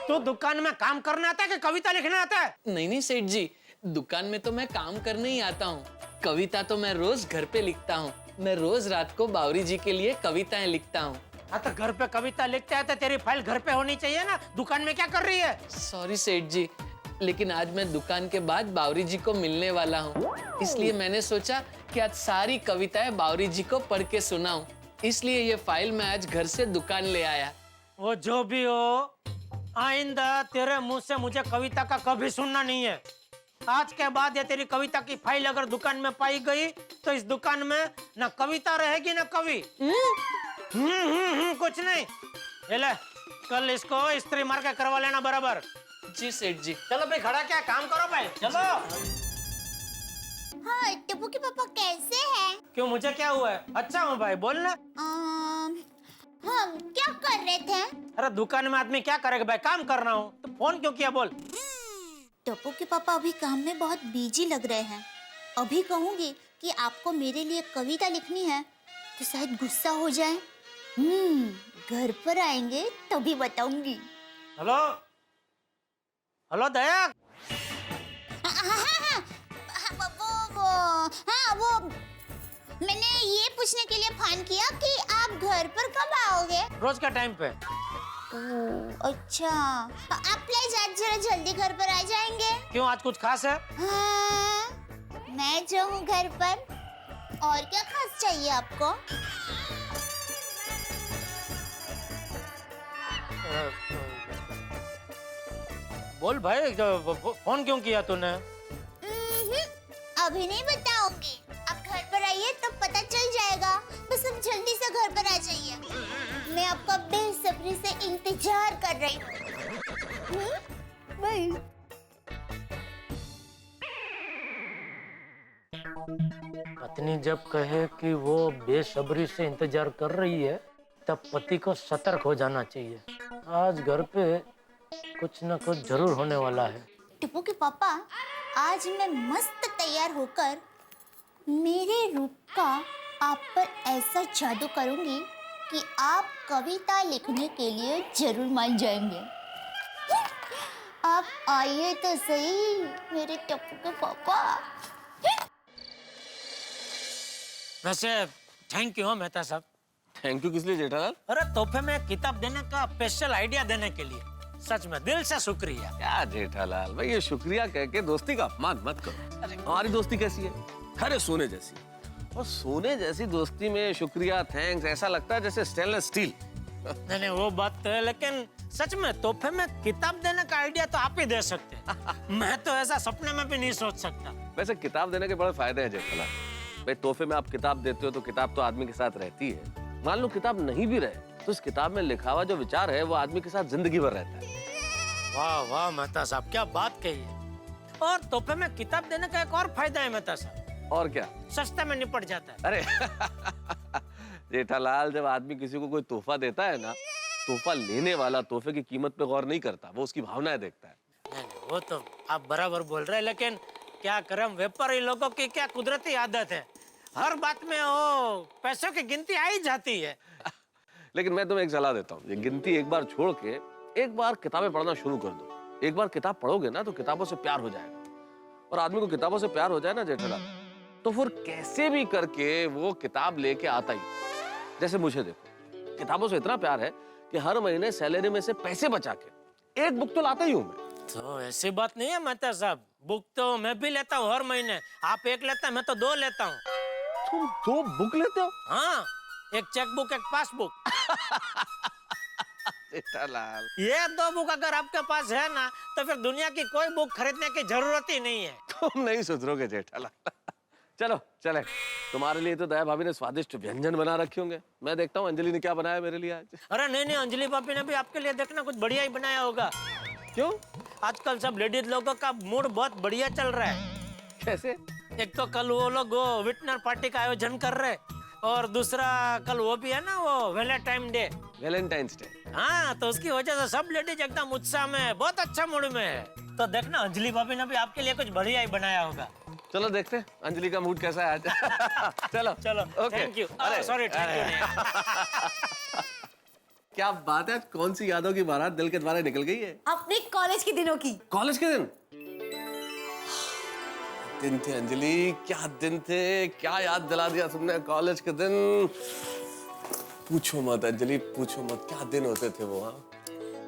Speaker 8: तू दुकान में काम करने आता है कि कविता लिखने आता है?
Speaker 11: नहीं सेठ जी, दुकान में तो मैं काम करने ही आता हूँ, कविता तो मैं रोज घर पे लिखता हूँ। मैं रोज रात को बावरी जी के लिए कविताएं लिखता हूँ।
Speaker 8: हाँ तो घर पे कविता लिखते हैं तो तेरी फाइल घर पे होनी चाहिए ना, दुकान में क्या कर रही है?
Speaker 11: सॉरी सेठ जी, लेकिन आज मैं दुकान के बाद बावरी जी को मिलने वाला हूँ, इसलिए मैंने सोचा कि आज सारी कविताएं बावरी जी को पढ़ के सुनाऊं। इसलिए ये फाइल मैं आज घर से दुकान ले आया।
Speaker 8: वो जो भी हो, आइंदा तेरे मुंह से मुझे कविता का कभी सुनना नहीं है। आज के बाद ये तेरी कविता की फाइल अगर दुकान में पाई गई तो इस दुकान में ना कविता रहेगी ना कवि। कुछ नहीं। ये ले, कल इसको इस्त्री मार के करवा लेना बराबर।
Speaker 11: जी सेठ जी।
Speaker 8: चलो भाई, खड़ा क्या काम करो भाई, चलो।
Speaker 3: हाँ, टप्पू के पापा कैसे हैं?
Speaker 8: क्यों, मुझे क्या हुआ है? अच्छा हूँ भाई, बोलना।
Speaker 3: हम क्या कर रहे थे?
Speaker 8: अरे दुकान में आदमी क्या करेगा भाई, काम कर रहा हूँ। तो फोन क्यों किया, बोल।
Speaker 3: टप्पू के पापा अभी काम में बहुत बिजी लग रहे हैं। अभी कहूंगी कि आपको मेरे लिए कविता लिखनी है तो शायद गुस्सा हो जाए। घर पर आएंगे तभी बताऊंगी।
Speaker 8: हेलो हेलो दया।
Speaker 3: वो मैंने ये पूछने के लिए फोन किया कि आप घर पर कब आओगे?
Speaker 8: रोज का टाइम पे।
Speaker 3: अच्छा, आप प्लीज आज जरा जल्दी घर पर आ जाएंगे।
Speaker 8: क्यों, आज कुछ खास है?
Speaker 3: हाँ, मैं जो हूँ घर पर, और क्या खास चाहिए आपको?
Speaker 8: बोल भाई, फोन क्यों किया तूने?
Speaker 3: अभी नहीं बताऊंगी, आप घर पर आइए तो पता चल जाएगा। बस अब जल्दी से घर पर आ जाइए, मैं आपका बेसब्री से इंतजार कर रही हूँ। बाय।
Speaker 8: पत्नी जब कहे कि वो बेसब्री से इंतजार कर रही है, तब पति को सतर्क हो जाना चाहिए। आज घर पे कुछ न कुछ जरूर होने वाला है।
Speaker 3: टिप्पू के पापा, आज मैं मस्त तैयार होकर मेरे रूप का आप पर ऐसा जादू करूंगी कि आप कविता लिखने के लिए जरूर मान जाएंगे। आप आइए तो सही मेरे टिप्पू के पापा।
Speaker 8: वैसे थैंक यू मेहता साहब।
Speaker 9: थैंक यू किस लिए जेठालाल?
Speaker 8: अरे तोहफे में किताब देने का स्पेशल आइडिया देने के लिए सच में दिल से शुक्रिया।
Speaker 9: क्या जेठालाल भाई, ये शुक्रिया कह के दोस्ती का अपमान मत करो। हमारी दोस्ती कैसी है? अरे सोने जैसी। और सोने जैसी दोस्ती में शुक्रिया, थैंक्स ऐसा लगता है जैसे स्टेनलेस स्टील।
Speaker 8: नहीं वो बात तो है, लेकिन सच में तोहफे में किताब देने का आइडिया तो आप ही दे सकते हैं। मैं तो ऐसा सपने में भी नहीं सोच सकता।
Speaker 9: वैसे किताब देने के बड़े फायदे हैं जेठालाल भाई। तोहफे में आप किताब देते हो तो किताब तो आदमी के साथ रहती है। मान लो किताब नहीं भी रहे तो इस किताब में लिखा हुआ जो विचार है वो आदमी के साथ जिंदगी भर रहता है।
Speaker 8: वाह वाह मेहता साहब, क्या बात कही है। और तोहफे में किताब देने का एक और फायदा है मेहता साहब।
Speaker 9: और क्या?
Speaker 8: सस्ते में निपट जाता है।
Speaker 9: अरे जेठालाल, जब आदमी किसी को कोई तोहफा देता है ना, तोहफा लेने वाला तोहफे की कीमत पे गौर नहीं करता, वो उसकी भावनाएं देखता है।
Speaker 8: नहीं, वो तो आप बराबर बोल रहे हैं, लेकिन क्या करें, व्यापारी लोगों की क्या कुदरती आदत है, हर बात में वो पैसों की गिनती आ ही जाती है।
Speaker 9: लेकिन मैं तुम्हें एक सलाह देता हूँ, ये गिनती एक बार छोड़ के एक बार किताबें पढ़ना शुरू कर दो। एक बार किताब पढ़ोगे ना तो किताबों से प्यार हो जाएगा। और आदमी को किताबों से प्यार हो जाए ना जेठालाल, तो फिर कैसे भी करके वो किताब लेके आता ही। जैसे मुझे देखो, किताबों से इतना प्यार है कि हर महीने सैलरी में से पैसे बचा के एक बुक तो लाता ही हूँ मैं।
Speaker 8: तो ऐसी बात नहीं है मेहता साहब, बुक तो मैं भी लेता हूँ हर महीने। आप एक लेता है, मैं तो 2 लेता हूँ।
Speaker 9: तुम 2 बुक लेते हो?
Speaker 8: हाँ, एक चेक बुक, एक पासबुक।
Speaker 9: जेठालाल,
Speaker 8: ये 2 बुक अगर आपके पास है ना, तो फिर दुनिया की कोई बुक खरीदने की जरूरत ही नहीं है।
Speaker 9: तुम नहीं सुधरोगे जेठालाल। चलो चले, तुम्हारे लिए तो दया भाभी ने स्वादिष्ट व्यंजन बना रखे होंगे। मैं देखता हूँ अंजलि ने क्या बनाया मेरे लिए आज।
Speaker 8: अरे नहीं नहीं, अंजलि भाभी ने भी आपके लिए देखना कुछ बढ़िया ही बनाया होगा।
Speaker 9: क्यों?
Speaker 8: आजकल सब लेडीज लोगों का मूड बहुत बढ़िया चल रहा है।
Speaker 9: कैसे?
Speaker 8: एक तो कल वो लोग वो विटनर पार्टी का आयोजन कर रहे, और दूसरा कल वो भी है ना, वो वैलेंटाइन डे।
Speaker 9: Valentine's day?
Speaker 8: हाँ, तो उसकी वजह से सब लेडीज एकदम उत्साह में, बहुत अच्छा मूड में है। तो देखना अंजलि भाभी ने भी आपके लिए कुछ बढ़िया ही बनाया होगा।
Speaker 9: चलो देखते हैं अंजलि का मूड कैसा है आज। चलो
Speaker 8: चलो,
Speaker 9: ओके।
Speaker 8: Thank you.
Speaker 9: अरे
Speaker 8: सॉरी, थैंक यू।
Speaker 9: क्या बात है, कौन सी यादों की बारात दिल के द्वारा निकल गई है?
Speaker 4: अपने कॉलेज के दिनों की।
Speaker 9: कॉलेज के दिन? दिन थे अंजलि, क्या दिन थे, क्या याद दिला दिया तुमने कॉलेज के दिन। पूछो मत अंजलि, पूछो मत, क्या दिन होते थे वो।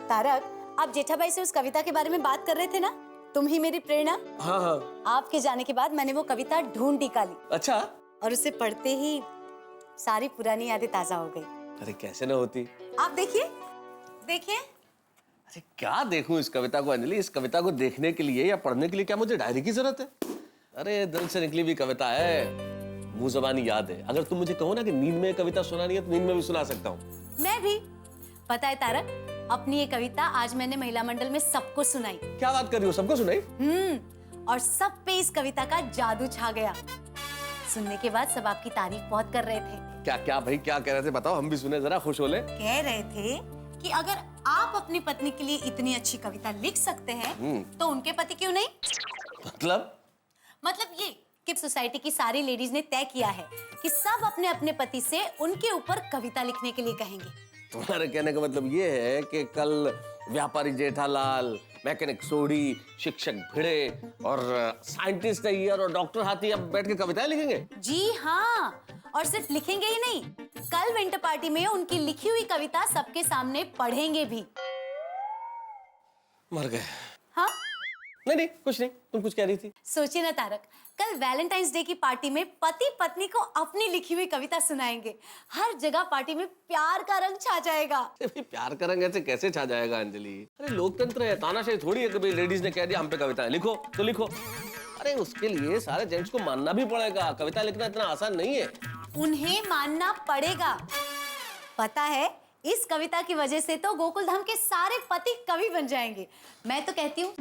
Speaker 4: तारक, आप जेठाबाई से उस कविता के बारे में बात कर रहे थे ना, तुम ही मेरी प्रेरणा।
Speaker 9: हाँ हाँ।
Speaker 4: आपके जाने के बाद मैंने वो कविता ढूंढ निकाली।
Speaker 9: अच्छा।
Speaker 4: और उसे पढ़ते ही सारी पुरानी यादें ताजा हो गई।
Speaker 9: अरे कैसे ना होती।
Speaker 4: आप देखिए, देखिए।
Speaker 9: अरे क्या देखूं इस कविता को अंजलि, इस कविता को देखने के लिए या पढ़ने के लिए क्या मुझे डायरी की जरूरत है? अरे दिल से निकली हुई कविता है, मुंह ज़बानी याद है। अगर तुम मुझे कहो ना कि नींद में कविता सुनानी है तो नींद में भी सुना सकता हूँ।
Speaker 4: मैं भी। पता है तारक, अपनी ये कविता आज मैंने महिला मंडल में सबको सुनाई।
Speaker 9: क्या बात कर रही हो, सबको सुनाई?
Speaker 4: और सब पे इस कविता का जादू छा गया। सुनने के बाद सब आपकी तारीफ बहुत कर रहे थे।
Speaker 9: क्या क्या भाई, क्या कह रहे थे बताओ, हम भी सुने जरा, खुश हो ले।
Speaker 4: कह रहे थे कि अगर आप अपनी पत्नी के लिए इतनी अच्छी कविता लिख सकते हैं तो उनके पति क्यों नहीं? मतलब ये कि सोसाइटी की सारी लेडीज ने तय किया है कि सब अपने अपने पति से उनके ऊपर कविता लिखने के लिए कहेंगे।
Speaker 9: तुम्हारे कहने का मतलब ये है कि कल व्यापारी जेठालाल, मैकेनिक सोडी, शिक्षक भिड़े और साइंटिस्ट अय्यर और डॉक्टर हाथी अब बैठ के कविताएं लिखेंगे?
Speaker 4: जी हाँ, और सिर्फ लिखेंगे ही नहीं, कल विंटर पार्टी में उनकी लिखी हुई कविता सबके सामने पढ़ेंगे भी।
Speaker 9: मर गए।
Speaker 4: हाँ?
Speaker 9: नहीं नहीं कुछ नहीं, तुम कुछ कह रही थी।
Speaker 4: सोचिए ना तारक, कल वैलेंटाइंस डे की पार्टी में पति पत्नी को अपनी लिखी हुई कविता सुनाएंगे। हर जगह पार्टी में प्यार का रंग छा जाएगा।
Speaker 9: अरे प्यार का रंग ऐसे कैसे छा जाएगा अंजलि? अरे लोकतंत्र है, तानाशाही थोड़ी है कि भाई लेडीज ने कह दिया हम पे कविताएं लिखो तो लिखो। अरे उसके लिए सारे जेंट्स को मानना भी पड़ेगा, कविता लिखना इतना आसान नहीं है।
Speaker 4: उन्हें मानना पड़ेगा। पता है, इस कविता की वजह से तो गोकुलधाम के सारे पति कवि बन जाएंगे। मैं तो कहती हूँ।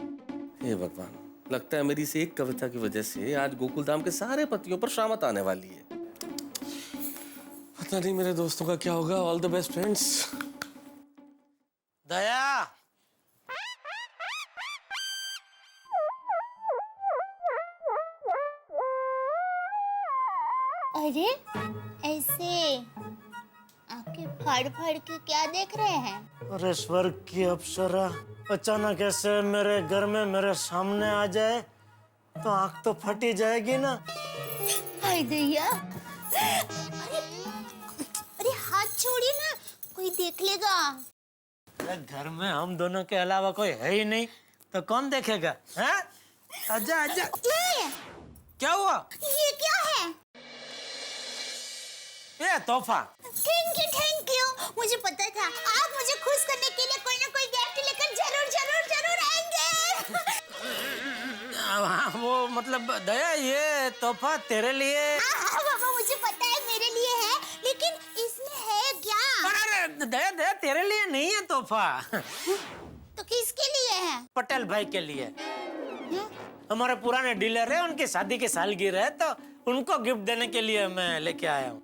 Speaker 9: हे भगवान, लगता है मेरी इस एक कविता की वजह से आज गोकुलधाम के सारे पतियों पर शामत आने वाली है। पता नहीं मेरे दोस्तों का क्या होगा। All the best friends.
Speaker 8: Daya,
Speaker 3: अरे ऐसे आंखें फाड़ फाड़ के क्या देख रहे हैं?
Speaker 10: अरे स्वर्ग की अप्सरा अचानक ऐसे मेरे घर में मेरे सामने आ जाए तो आंख तो फटी जाएगी ना।
Speaker 3: हाय दैया, अरे हाथ छोड़िए ना, कोई देख लेगा।
Speaker 10: अरे घर में हम दोनों के अलावा कोई है ही नहीं तो कौन देखेगा? हैं? आजा आजा। क्या हुआ?
Speaker 3: ये क्या है?
Speaker 10: ये तोहफा।
Speaker 3: Thank you. मुझे पता था आप मुझे खुश करने के लिए कोई ना कोई गिफ्ट लेकर जरूर जरूर जरूर आएंगे।
Speaker 10: हाँ, वो मतलब दया, ये तोहफा तेरे लिए।
Speaker 3: हाँ बाबा, मुझे पता है मेरे लिए है, लेकिन इसमें है क्या?
Speaker 10: अरे दया दया, तेरे लिए नहीं है तोहफा।
Speaker 3: तो किसके लिए है?
Speaker 10: पटेल भाई के लिए। हमारे पुराने डीलर है, उनकी शादी की सालगिरह है तो उनको गिफ्ट देने के लिए मैं लेके आया हूँ।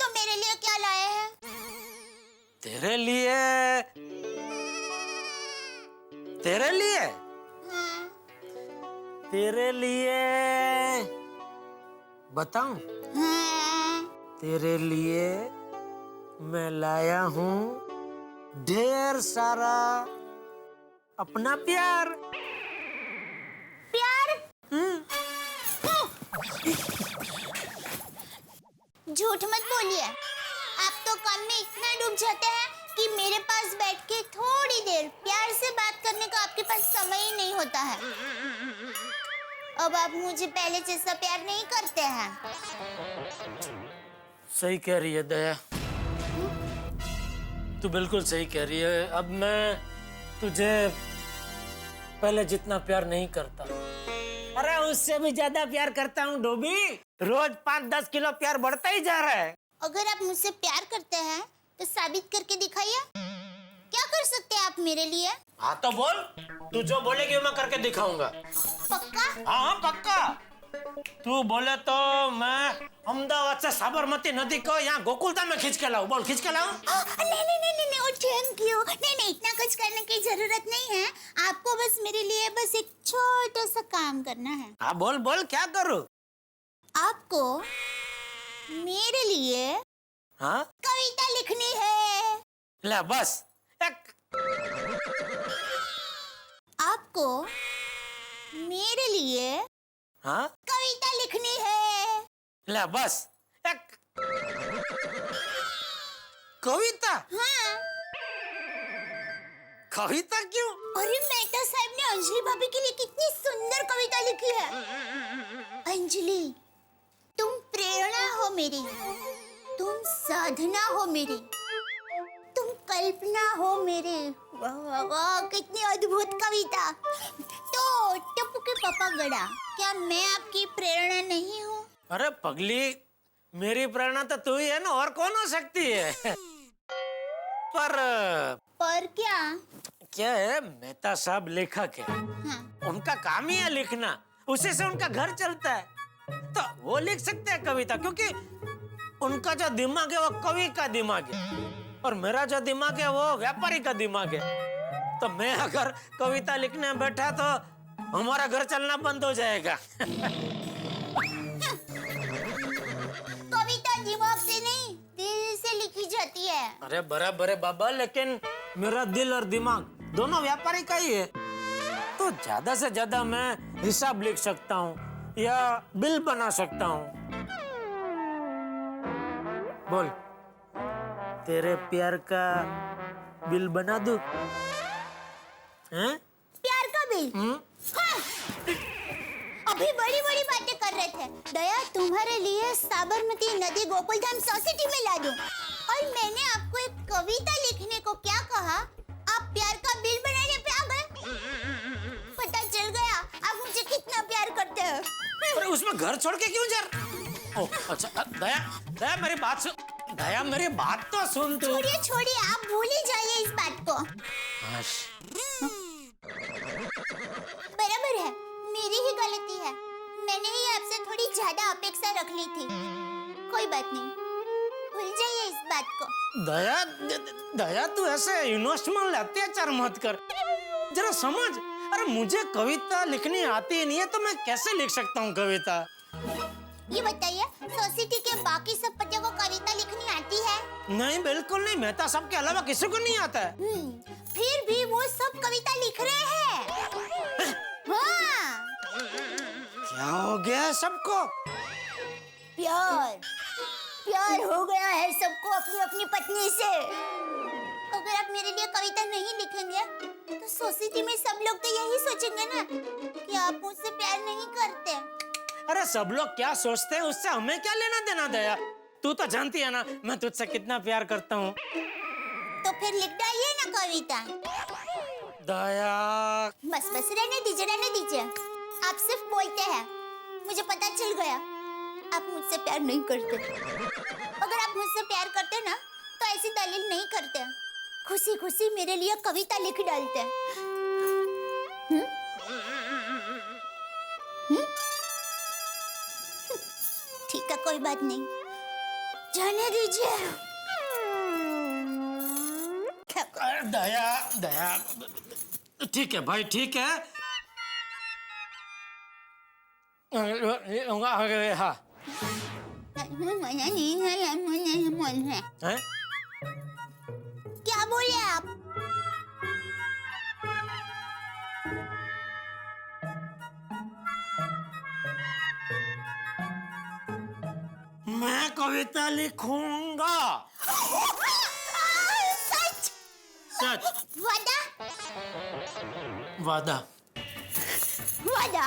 Speaker 3: तो मेरे लिए क्या लाए हैं?
Speaker 10: तेरे लिए
Speaker 3: हाँ।
Speaker 10: तेरे लिए बताऊं?
Speaker 3: हाँ।
Speaker 10: तेरे लिए मैं लाया हूँ ढेर सारा अपना प्यार।
Speaker 3: प्यार? झूठ मत बोलिए। आप तो काम में इतना डूब जाते हैं कि मेरे पास बैठ के थोड़ी देर प्यार से बात करने का आपके पास समय ही नहीं होता है। अब आप मुझे पहले जैसा प्यार नहीं करते हैं।
Speaker 10: सही कह रही है दया, तू बिल्कुल सही कह रही है। अब मैं तुझे पहले जितना प्यार नहीं करता, अरे उससे भी ज्यादा प्यार करता हूँ डोबी। रोज 5-10 किलो प्यार बढ़ता ही जा रहा है।
Speaker 3: अगर आप मुझसे प्यार करते हैं तो साबित करके दिखाइए। क्या कर सकते हैं आप मेरे लिए?
Speaker 10: हाँ तो बोल, तू जो बोलेगी मैं करके दिखाऊंगा।
Speaker 3: पक्का?
Speaker 10: हाँ पक्का। तू बोले तो मैं अहमदाबाद से साबरमती नदी को यहाँ गोकुलधाम में खींच के लाऊं। बोल, खींच के लाऊं?
Speaker 3: नहीं, थैंक यू। नहीं, इतना कुछ करने की जरूरत नहीं है। आपको बस मेरे लिए बस एक छोटा सा काम करना है।
Speaker 10: हाँ बोल बोल, क्या करूँ?
Speaker 3: आपको मेरे लिए
Speaker 10: हाँ
Speaker 3: कविता लिखनी है।
Speaker 10: ले बस एक।
Speaker 3: आपको मेरे लिए
Speaker 10: हाँ
Speaker 3: कविता लिखनी है।
Speaker 10: ले बस एक। कविता?
Speaker 3: हाँ।
Speaker 10: कविता क्यों?
Speaker 3: अरे मेहता साहब ने अंजलि भाभी के लिए कितनी सुंदर कविता लिखी है। अंजलि, तुम प्रेरणा हो मेरी, तुम साधना हो मेरी, तुम कल्पना हो मेरी। वाह वाह वाह, कितनी अद्भुत कविता। तो टप्पू के पापा गड़ा, क्या मैं आपकी प्रेरणा नहीं हूँ?
Speaker 10: अरे पगली, मेरी प्रेरणा तो तू ही है ना, और कौन हो सकती है? पर
Speaker 3: क्या?
Speaker 10: क्या है, मेहता साहब लेखक है।
Speaker 3: हाँ।
Speaker 10: उनका काम ही है लिखना, उसी से उनका घर चलता है। तो वो लिख सकते हैं कविता, क्योंकि उनका जो दिमाग है वो कवि का दिमाग है, और मेरा जो दिमाग है वो व्यापारी का दिमाग है। तो मैं अगर कविता लिखने बैठा तो हमारा घर चलना बंद हो जाएगा।
Speaker 3: कविता दिमाग से नहीं, दिल से लिखी जाती है।
Speaker 10: अरे बराबर है बाबा, लेकिन मेरा दिल और दिमाग दोनों व्यापारी का ही है। तो ज्यादा से ज्यादा मैं हिसाब लिख सकता हूँ या बिल बना सकता हूँ। बोल, तेरे प्यार का बिल बना दूं? हैं?
Speaker 3: प्यार का गई। हाँ। अभी बड़ी बड़ी बातें कर रहे थे। दया तुम्हारे लिए साबरमती नदी गोकुलधाम सोसाइटी में ला दूं। और मैंने आपको एक कविता लिखने को क्या कहा, आप प्यार का बिल बनाने पे आ गए। पता चल गया आप मुझे कितना प्यार करते हो।
Speaker 8: अरे उसमें घर छोड़ के क्यों जा रहा? ओह अच्छा, दया दया मेरी बात सुन, दया मेरी बात तो सुन तू।
Speaker 3: छोड़िए छोड़िए, आप भूल ही जाइए इस बात को। बराबर है, मेरी ही गलती है। मैंने ही आपसे थोड़ी ज्यादा अपेक्षा रख ली थी। कोई बात नहीं, भूल जाइए इस बात को।
Speaker 8: दया दया तू ऐसे इमोशनल अत्याचार मत कर, जरा समझ। अरे मुझे कविता लिखनी आती ही नहीं है तो मैं कैसे लिख सकता हूँ कविता?
Speaker 3: ये बताइए, सोसाइटी के बाकी सब बच्चों को कविता लिखनी आती है?
Speaker 8: नहीं, बिल्कुल नहीं। मेहता साहब के अलावा किसी को नहीं आता है।
Speaker 3: फिर भी वो सब कविता लिख रहे हैं। हाँ।
Speaker 8: क्या हो गया है सबको?
Speaker 3: प्यार प्यार हो गया है सबको अपनी अपनी पत्नी से। अगर आप मेरे लिए कविता नहीं लिखेंगे तो सोसाइटी में सब लोग तो यही सोचेंगे ना कि आप मुझसे प्यार नहीं करते।
Speaker 8: अरे सब लोग क्या सोचते हैं उससे हमें क्या लेना देना दया? तू तो जानती है ना मैं तुझसे कितना प्यार करता हूँ।
Speaker 3: तो फिर लिख डालिए ना कविता।
Speaker 8: दया
Speaker 3: बस बस, रहने दीजिए। आप सिर्फ बोलते हैं, मुझे पता चल गया आप मुझसे प्यार नहीं करते। अगर आप मुझसे प्यार करते ना तो ऐसी दलील नहीं करते, खुशी खुशी मेरे लिए कविता लिख डालते। ठीक है, कोई बात नहीं, जाने दीजिए।
Speaker 8: दया दया ठीक है भाई, ठीक है। हाँ
Speaker 3: क्या बोले आप?
Speaker 8: मैं कविता लिखूंगा।
Speaker 3: सच?
Speaker 8: सच।
Speaker 3: वादा?
Speaker 8: वादा
Speaker 3: वादा,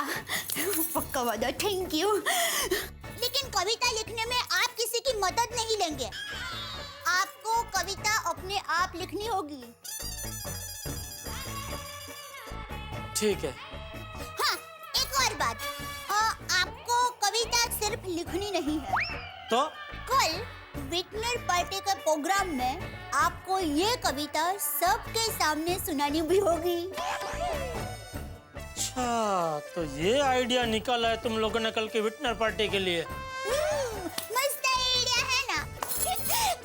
Speaker 3: पक्का वादा। Thank you. लेकिन कविता लिखने में आप किसी की मदद नहीं लेंगे, आपको कविता अपने आप लिखनी होगी।
Speaker 8: ठीक है।
Speaker 3: हाँ, एक और बात, आपको कविता सिर्फ लिखनी नहीं है।
Speaker 8: तो
Speaker 3: कल विटनर पार्टी के प्रोग्राम में आपको ये कविता सबके सामने सुनानी भी होगी।
Speaker 8: अच्छा, तो ये आइडिया निकाला है तुम लोगों ने कल की विटनर पार्टी के लिए?
Speaker 3: मस्त आइडिया है ना।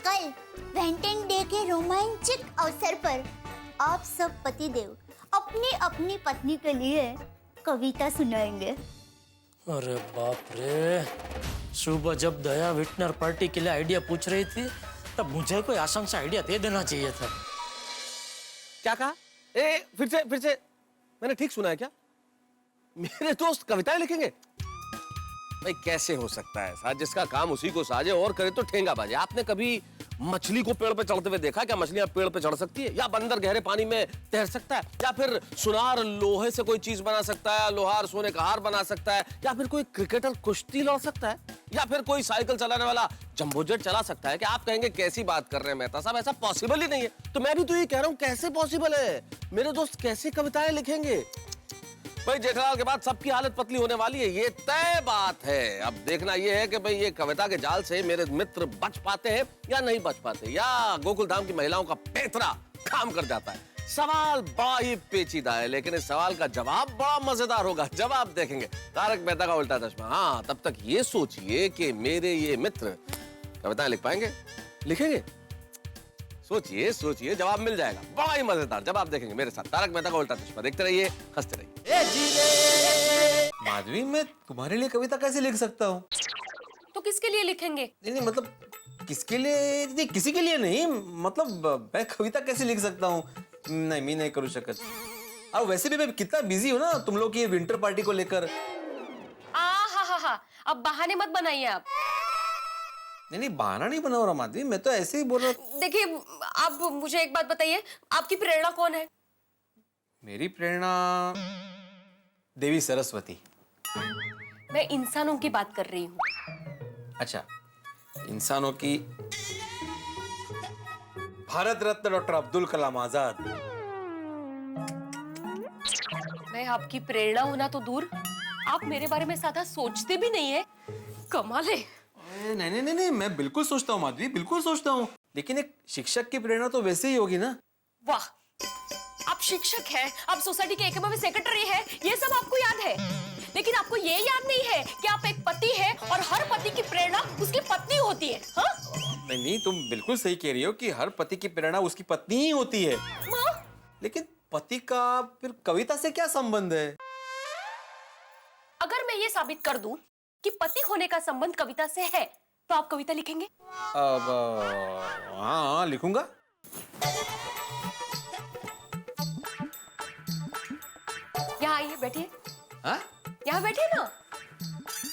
Speaker 3: कल वैलेंटाइन डे के रोमांचक अवसर पर आप सब पतिदेव अपनी अपनी पत्नी के लिए कविता सुनाएंगे।
Speaker 8: अरे बाप रे, सुबह जब दया विटनर पार्टी के लिए आइडिया पूछ रही थी तब मुझे कोई आसान सा आइडिया दे देना चाहिए था।
Speaker 9: क्या कहा? फिर से मैंने ठीक सुना है क्या? मेरे दोस्त कविताएं लिखेंगे? भाई कैसे हो सकता है ऐसा? जिसका काम उसी को साजे और करे तो ठेंगा बाजे। आपने कभी मछली को पेड़ पे चढ़ते हुए देखा? क्या मछलियां पेड़ पे चढ़ सकती है? या बंदर गहरे पानी में तैर सकता है? या फिर सुनार लोहे से कोई चीज बना सकता है? लोहार सोने का हार बना सकता है? या फिर कोई क्रिकेटर कुश्ती लड़ सकता है? या फिर कोई साइकिल चलाने वाला जंबो जेट चला सकता है? कि आप कहेंगे कैसी बात कर रहे हैं मेहता साहब, ऐसा पॉसिबल ही नहीं है। तो मैं भी तो ये कह रहा हूँ, कैसे पॉसिबल है? मेरे दोस्त कैसी कविताएं लिखेंगे? भाई जेठालाल के बाद सबकी हालत पतली होने वाली है, ये तय बात है। अब देखना ये है कि भाई ये कविता के जाल से मेरे मित्र बच पाते हैं या नहीं बच पाते, या गोकुलधाम की महिलाओं का पेतरा काम कर जाता है। सवाल बड़ा ही पेचीदा है, लेकिन इस सवाल का जवाब बड़ा मजेदार होगा। जवाब देखेंगे तारक मेहता का उल्टा चश्मा। हाँ, तब तक ये सोचिए कि मेरे ये मित्र कविताएं लिख पाएंगे, लिखेंगे? सोचिए सोचिए, जवाब मिल जाएगा। बड़ा ही मजेदार जवाब देखेंगे मेरे साथ तारक मेहता का उल्टा चश्मा। देखते रहिए, हंसते रहिए।
Speaker 2: माधवी, मैं तुम्हारे लिए कविता कैसे लिख सकता हूँ?
Speaker 13: तो किसके लिए लिखेंगे?
Speaker 2: नहीं मतलब किसके लिए? नहीं, किसी के लिए नहीं, मतलब मैं कविता कैसे लिख सकता हूँ? नहीं, मैं नहीं करू शकत। और वैसे भी मैं कितना बिजी हूँ ना तुम लोग की विंटर पार्टी को लेकर।
Speaker 13: हा, अब बहाने मत बनाइए आप।
Speaker 2: नहीं, बहाना नहीं बना रहा माधवी, मैं तो ऐसे ही बोल रहा हूँ।
Speaker 13: देखिए, आप मुझे एक बात बताइए, आपकी प्रेरणा कौन है?
Speaker 2: मेरी प्रेरणा देवी सरस्वती।
Speaker 13: मैं इंसानों की बात कर रही हूँ।
Speaker 2: अच्छा, इंसानों की भारत रत्न डॉक्टर अब्दुल कलाम आजाद।
Speaker 13: मैं आपकी प्रेरणा होना तो दूर, आप मेरे बारे में ज्यादा सोचते भी नहीं है। कमाल है।
Speaker 2: नहीं नहीं नहीं नहीं, मैं बिल्कुल सोचता हूँ माधवी, बिल्कुल सोचता हूँ, लेकिन एक शिक्षक की प्रेरणा तो वैसे ही होगी ना।
Speaker 13: वाह, आप शिक्षक हैं, आप सोसाइटी के एकमात्र सेक्रेटरी हैं, ये सब आपको याद है, लेकिन आपको ये याद नहीं है कि आप एक पति हैं और हर पति की प्रेरणा उसकी पत्नी होती है। हाँ?
Speaker 2: नहीं नहीं, तुम बिल्कुल सही कह रही हो कि हर पति की प्रेरणा उसकी पत्नी ही होती है, लेकिन पति का फिर कविता से क्या संबंध है?
Speaker 13: अगर मैं ये साबित कर दूं कि पति होने का संबंध कविता से है, तो आप कविता लिखेंगे?
Speaker 2: हाँ, लिखूंगा।
Speaker 13: यहाँ आइए, बैठिए।
Speaker 2: हाँ?
Speaker 13: यहाँ बैठिए ना,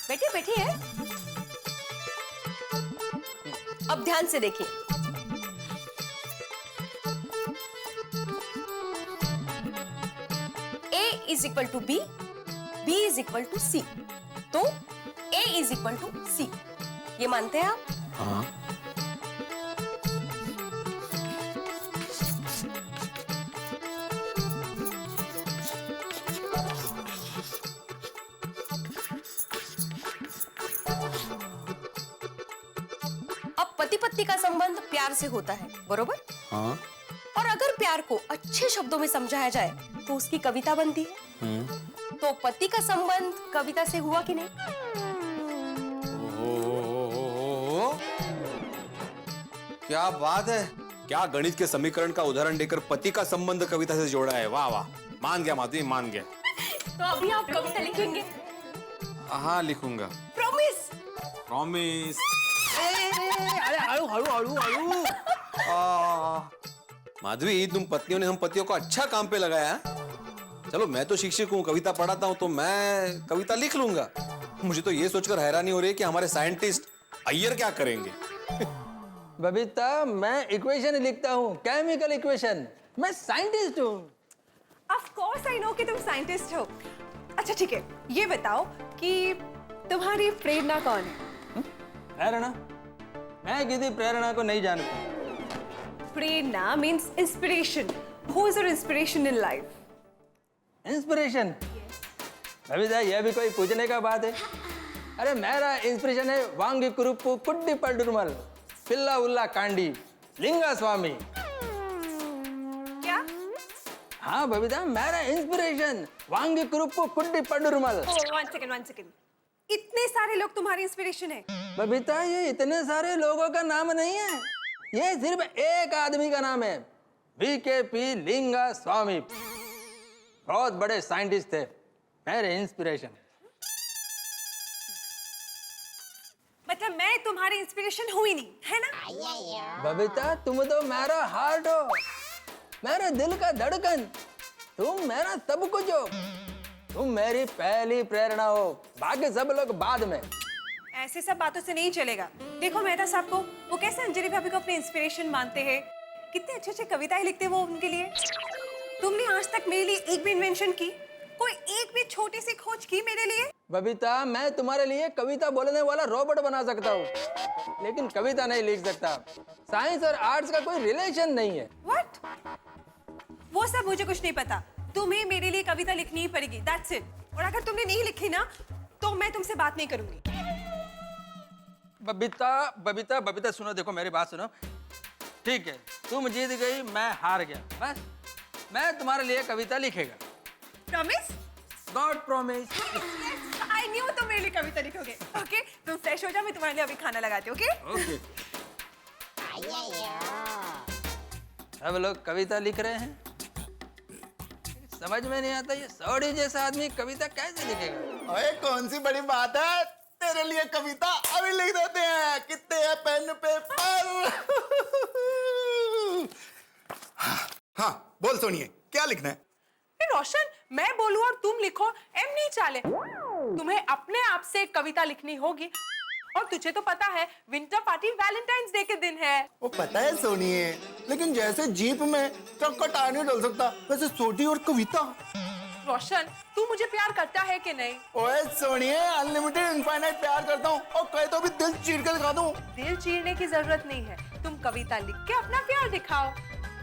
Speaker 13: बैठिए बैठिए। अब ध्यान से देखिए। A is equal to B, B is equal to C, तो A is equal to C, ये मानते हैं आप?
Speaker 2: हाँ।
Speaker 13: अब पति पत्नी का संबंध प्यार से होता है, बरोबर?
Speaker 2: हाँ।
Speaker 13: और अगर प्यार को अच्छे शब्दों में समझाया जाए तो उसकी कविता बनती है। तो पति का संबंध कविता से हुआ कि नहीं?
Speaker 2: क्या बात है, क्या गणित के समीकरण का उदाहरण देकर पति का संबंध कविता से जोड़ा है। वाह वाह, मान गया माधवी, मान गया।
Speaker 13: तो अभी आप कविता लिखेंगे?
Speaker 2: हाँ, लिखूंगा।
Speaker 13: प्रॉमिस?
Speaker 2: प्रॉमिस।
Speaker 10: अरे हळू हळू हळू हळू।
Speaker 2: माधवी, तुम पत्नियों ने हम पतियों को अच्छा काम पे लगाया। चलो, मैं तो शिक्षक हूँ, कविता पढ़ाता हूँ, तो मैं कविता लिख लूंगा। मुझे तो ये सोचकर हैरानी हो रही है कि हमारे साइंटिस्ट अय्यर क्या करेंगे।
Speaker 14: बबीता, मैं इक्वेशन लिखता हूँ, केमिकल इक्वेशन। मैं साइंटिस्ट हूँ।
Speaker 1: ऑफ कोर्स आई नो कि तुम साइंटिस्ट हो। अच्छा ठीक है, ये बताओ कि तुम्हारी प्रेरणा कौन है?
Speaker 14: प्रेरणा? मैं किसी प्रेरणा को नहीं जानता।
Speaker 1: प्रेरणा means inspiration. Who is your inspiration in life?
Speaker 14: Inspiration? Babita, यह भी कोई पूछने का बात है? अरे मेरा इंस्पिरेशन है वांगी कुरुप्पु कुड्डी पड्डुरमल पिल्ला उल्ला कांडी लिंगा स्वामी।
Speaker 1: क्या?
Speaker 14: हाँ बबीता, मेरा इंस्पिरेशन वांगी कुरुप्पु कुड्डी पड्डुरमल।
Speaker 1: One second. इतने सारे लोग तुम्हारी इंस्पिरेशन है?
Speaker 14: बबीता, ये इतने सारे लोगों का नाम नहीं है, ये सिर्फ एक आदमी का नाम है, वीकेपी लिंगा स्वामी। बहुत बड़े साइंटिस्ट थे, मेरे इंस्पिरेशन।
Speaker 1: मतलब मैं तुम्हारी इंस्पिरेशन हुई नहीं, है ना?
Speaker 14: बबीता, तुम तो मेरा हार्ट हो, मेरे दिल का धड़कन। तुम मेरा सब कुछ हो। तुम मेरी पहली प्रेरणा हो, बाकी सब लोग बाद में।
Speaker 1: ऐसे सब बातों से नहीं चलेगा। देखो मेहता साहब को, वो कैसे अंजलि भाभी को अपनी इंस्पिरेशन मानते हैं, कितने अच्छे अच्छे कविताएं लिखते वो उनके लिए। तुमने आज तक मेरे लिए एक भी इन्वेंशन की, कोई एक भी छोटी सी खोज की मेरे लिए?
Speaker 14: बबीता, मैं तुम्हारे लिए कविता बोलने वाला रोबोट बना सकता हूँ, लेकिन कविता नहीं लिख सकता। साइंस और आर्ट्स का कोई रिलेशन नहीं है।
Speaker 1: What? वो सब मुझे कुछ नहीं पता। तुम्हें मेरे लिए कविता लिखनी ही पड़ेगी, that's it। और अगर तुमने नहीं लिखी ना, तो मैं तुमसे बात नहीं करूंगी।
Speaker 14: बबीता बबीता बबीता, सुनो, देखो मेरी बात सुनो। ठीक है, तुम जीत गई, मैं हार गया। बस मैं तुम्हारे लिए कविता लिखेगा।
Speaker 1: Promise?
Speaker 14: God promise.
Speaker 1: I knew तुम मेरे लिए कविता लिखोगे। ओके, तुम फ्रेश हो जाओ, मैं तुम्हारे लिए अभी खाना लगाती हूँ। ओके?
Speaker 14: सब लोग कविता लिख रहे हैं, समझ में नहीं आता ये सौड़ी जैसा आदमी कविता कैसे लिखेगा।
Speaker 15: अरे कौन सी बड़ी बात है, तेरे लिए कविता अभी लिख देते हैं। कितने हैं पेन पेपर? हाँ बोल सोनिए, क्या लिखना है?
Speaker 5: रोशन, मैं बोलूं और तुम लिखो, एम नहीं चाले। तुम्हें अपने आप से कविता लिखनी होगी और तुझे तो पता है विंटर पार्टी वैलेंटाइंस डे के दिन है।
Speaker 15: वो पता है सोनिए, लेकिन जैसे जीप में ट्रक का टायर नहीं डल सकता, वैसे सोटी और कविता।
Speaker 5: रोशन, तू मुझे प्यार करता है कि नहीं?
Speaker 15: ओए सोनिए, अनलिमिटेड इनफाइनाइट प्यार करता हूँ, और कहे तो भी दिल चीर के दिखा दूँ।
Speaker 5: दिल चीरने की जरूरत नहीं है, तुम कविता लिख के अपना प्यार दिखाओ।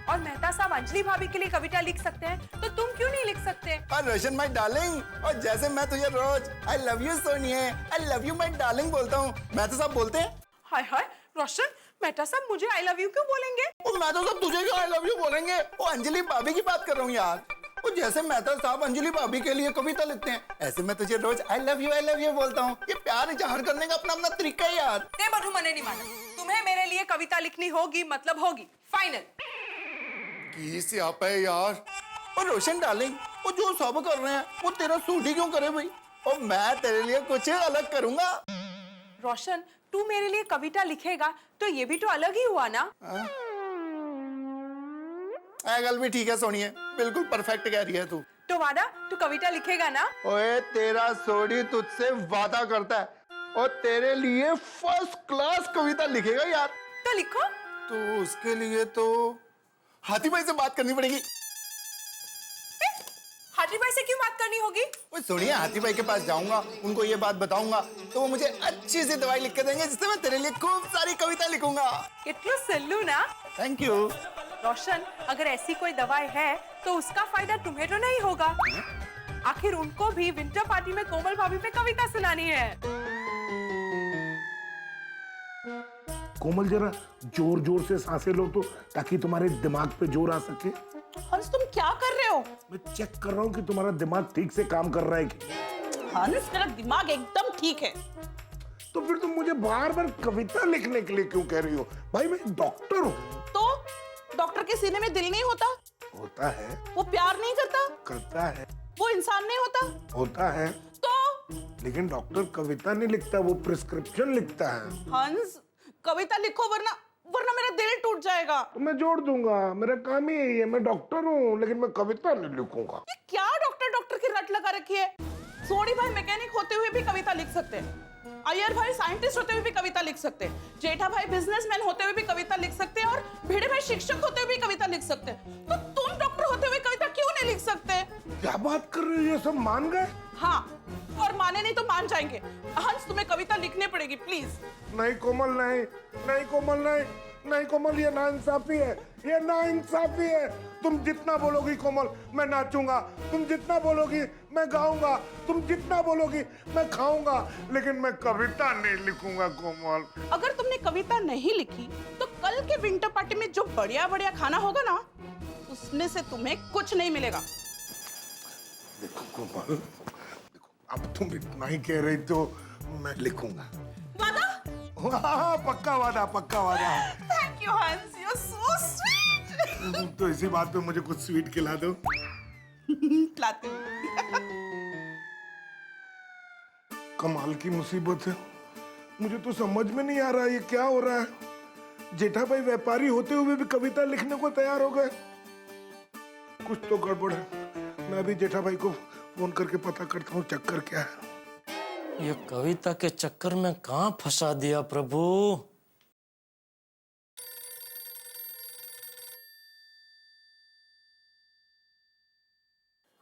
Speaker 5: और मेहता साहब अंजलि भाभी के लिए कविता लिख सकते हैं, तो तुम क्यों नहीं लिख सकते?
Speaker 15: और रोशन माय डार्लिंग, और जैसे मैं तुझे रोज आई लव यू सोनिए, I love you my darling बोलता हूँ, मेहता साहब बोलते हैं
Speaker 5: हाय हाय रोशन, मेहता साहब मुझे आई लव यू क्यों बोलेंगे?
Speaker 15: और मेहता साहब तुझे क्यों आई लव यू बोलेंगे? वो अंजलि भाभी की बात कर रहा हूँ यार। वो जैसे मेहता साहब अंजलि भाभी के लिए कविता लिखते हैं, ऐसे मैं तुझे रोज आई लव यू बोलता हूँ। ये प्यार इजहार करने का अपना अपना तरीका है यार।
Speaker 5: ते बधू मने नहीं माना, तुम्हें मेरे लिए कविता लिखनी होगी, मतलब होगी, फाइनल।
Speaker 15: किस यहाँ पे यार। और रोशन डार्लिंग, वो जो सब कर रहे हैं वो तेरा सूट ही क्यों करे भाई? और मैं तेरे लिए कुछ अलग करूंगा।
Speaker 5: रोशन, तू मेरे लिए कविता लिखेगा तो ये भी तो अलग ही हुआ ना?
Speaker 15: गल भी ठीक है सोनिए, बिल्कुल परफेक्ट कह रही है तू।
Speaker 5: तो वादा, तू कविता लिखेगा ना?
Speaker 15: ओए तेरा सोडी तुझसे वादा करता है और तेरे लिए फर्स्ट क्लास कविता लिखेगा यार।
Speaker 5: तो लिखो।
Speaker 15: तो उसके लिए तो हाथी भाई से बात करनी पड़ेगी।
Speaker 5: हाथी भाई से क्यों बात करनी होगी?
Speaker 15: ओए सोनिए, हाथी भाई के पास जाऊंगा, उनको ये बात बताऊंगा, तो वो मुझे अच्छी सी दवाई लिख के देंगे, जिससे मैं तेरे लिए खूब सारी कविता लिखूंगा।
Speaker 5: कितना सल्लू ना।
Speaker 15: Thank you.
Speaker 5: रोशन, अगर ऐसी कोई दवाई है तो उसका फायदा तुम्हें तो नहीं होगा। आखिर उनको भी विंटर पार्टी में कोमल भाभी पे कविता सुनानी है।
Speaker 16: कोमल, जरा जोर जोर से सांसें लो तो, ताकि तुम्हारे दिमाग पे जोर आ सके।
Speaker 6: हंस, तुम क्या कर रहे हो?
Speaker 16: मैं चेक कर रहा हूँ कि तुम्हारा दिमाग ठीक से काम कर रहा है कि।
Speaker 6: हंस, मेरा दिमाग एकदम ठीक है।
Speaker 16: तो फिर तुम मुझे बार बार कविता लिखने के लिए क्यों कह रही हो? भाई मैं डॉक्टर हूँ।
Speaker 6: तो डॉक्टर के सीने में दिल नहीं होता?
Speaker 16: होता है।
Speaker 6: वो प्यार नहीं करता?
Speaker 16: करता है।
Speaker 6: वो इंसान नहीं होता?
Speaker 16: होता है।
Speaker 6: तो
Speaker 16: लेकिन डॉक्टर कविता नहीं लिखता, वो प्रिस्क्रिप्शन लिखता है।
Speaker 6: हंस, कविता लिखो वरना मेरा दिल टूट जाएगा।
Speaker 16: तो मैं जोड़ दूंगा, मेरा काम ही यही है। मैं डॉक्टर हूँ, लेकिन मैं कविता नहीं लिखूंगा।
Speaker 6: ये क्या डॉक्टर की रट लगा रखी है? सोनी भाई मैकेनिक होते हुए भी कविता लिख सकते हैं, अय्यर भाई साइंटिस्ट होते हुए भी कविता लिख सकते हैं, जेठा भाई बिजनेसमैन होते हुए भी कविता लिख सकते हैं, और भिड़े भाई शिक्षक होते हुए भी कविता लिख सकते हैं। तो तुम डॉक्टर होते हुए कविता क्यों नहीं लिख सकते?
Speaker 16: क्या बात कर रहे हो? ये सब मान गए?
Speaker 6: हाँ, और माने नहीं तो मान जाएंगे। हंस, तुम्हें कविता लिखनी पड़ेगी प्लीज।
Speaker 16: नहीं कोमल, नहीं नहीं कोमल, नहीं नहीं कोमल, ये नाइंसाफी है, ये नाइंसाफी है। तुम जितना बोलोगी कोमल मैं नाचूंगा, तुम जितना बोलोगी मैं गाऊंगा, तुम जितना बोलोगी मैं खाऊंगा, लेकिन मैं कविता नहीं लिखूंगा कोमल।
Speaker 6: अगर तुमने कविता नहीं लिखी तो कल के विंटर पार्टी में जो बढ़िया बढ़िया खाना होगा ना, उसमें से तुम्हें कुछ नहीं मिलेगा।
Speaker 16: देखो कोमल, देखो, अब तुम इतना ही कह रही तो मैं लिखूंगा।
Speaker 6: वादा?
Speaker 16: हाँ, पक्का वादा, पक्का वादा।
Speaker 6: थैंक यू हंस, यू आर सो स्वीट।
Speaker 16: तो इसी बात पे मुझे कुछ स्वीट खिला दो।
Speaker 6: खिलाती हूँ।
Speaker 16: कमाल की मुसीबत है, मुझे तो समझ में नहीं आ रहा ये क्या हो रहा है। जेठा भाई व्यापारी होते हुए भी कविता लिखने को तैयार हो गए। कुछ तो गड़बड़ है। मैं भी जेठा भाई को फोन करके पता करता हूँ चक्कर क्या है।
Speaker 8: ये कविता के चक्कर में कहाँ फंसा दिया प्रभु।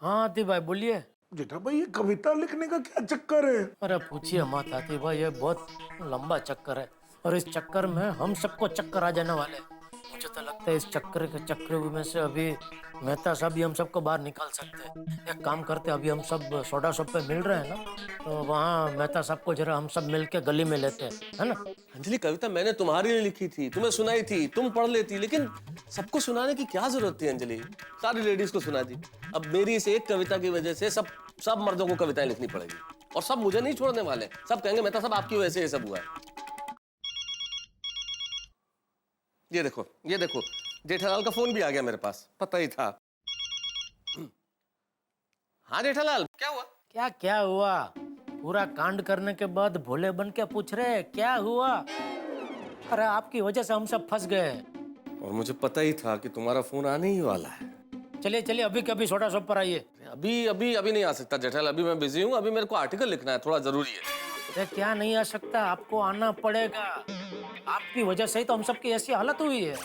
Speaker 8: हाँ आती भाई बोलिए।
Speaker 16: जेठा भाई ये कविता लिखने का क्या चक्कर है?
Speaker 8: अरे पूछिए मत आती भाई, ये बहुत लंबा चक्कर है और इस चक्कर में हम सबको चक्कर आ जाने वाले। मुझे तो लगता है इस चक्कर में से अभी मेहता साहब भी हम सबको बाहर निकाल सकते हैं। एक काम करते, अभी हम सब सोडा शॉप पे मिल रहे हैं ना, तो वहाँ मेहता साहब को जरा हम सब मिल के गली में लेते हैं, है ना?
Speaker 9: अंजलि, कविता मैंने तुम्हारे लिए लिखी थी, तुम्हें सुनाई थी, तुम पढ़ लेती, लेकिन सबको सुनाने की क्या जरूरत थी अंजलि? सारी लेडीज को सुना दी। अब मेरी इस एक कविता की वजह से सब मर्दों को कविताएं लिखनी पड़ेगी और सब मुझे नहीं छोड़ने वाले। सब कहेंगे मेहता साहब आपकी वजह से ये सब हुआ है। ये देखो जेठालाल का फोन भी आ गया मेरे पास, पता ही था। हाँ जेठालाल, क्या हुआ?
Speaker 8: क्या हुआ? पूरा कांड करने के बाद भोले बन के पूछ रहे हैं क्या हुआ? अरे आपकी वजह से हम सब फंस गए
Speaker 9: और मुझे पता ही था कि तुम्हारा फोन आने ही वाला है।
Speaker 8: चलिए अभी कभी सोडा शॉप पर आइए।
Speaker 9: अभी नहीं आ सकता जेठालाल, अभी मैं बिजी हूँ, अभी मेरे को आर्टिकल लिखना है, थोड़ा जरूरी है।
Speaker 8: अरे क्या नहीं आ सकता, आपको आना पड़ेगा। आपकी वजह से ही तो हम सबकी ऐसी हालत हुई है।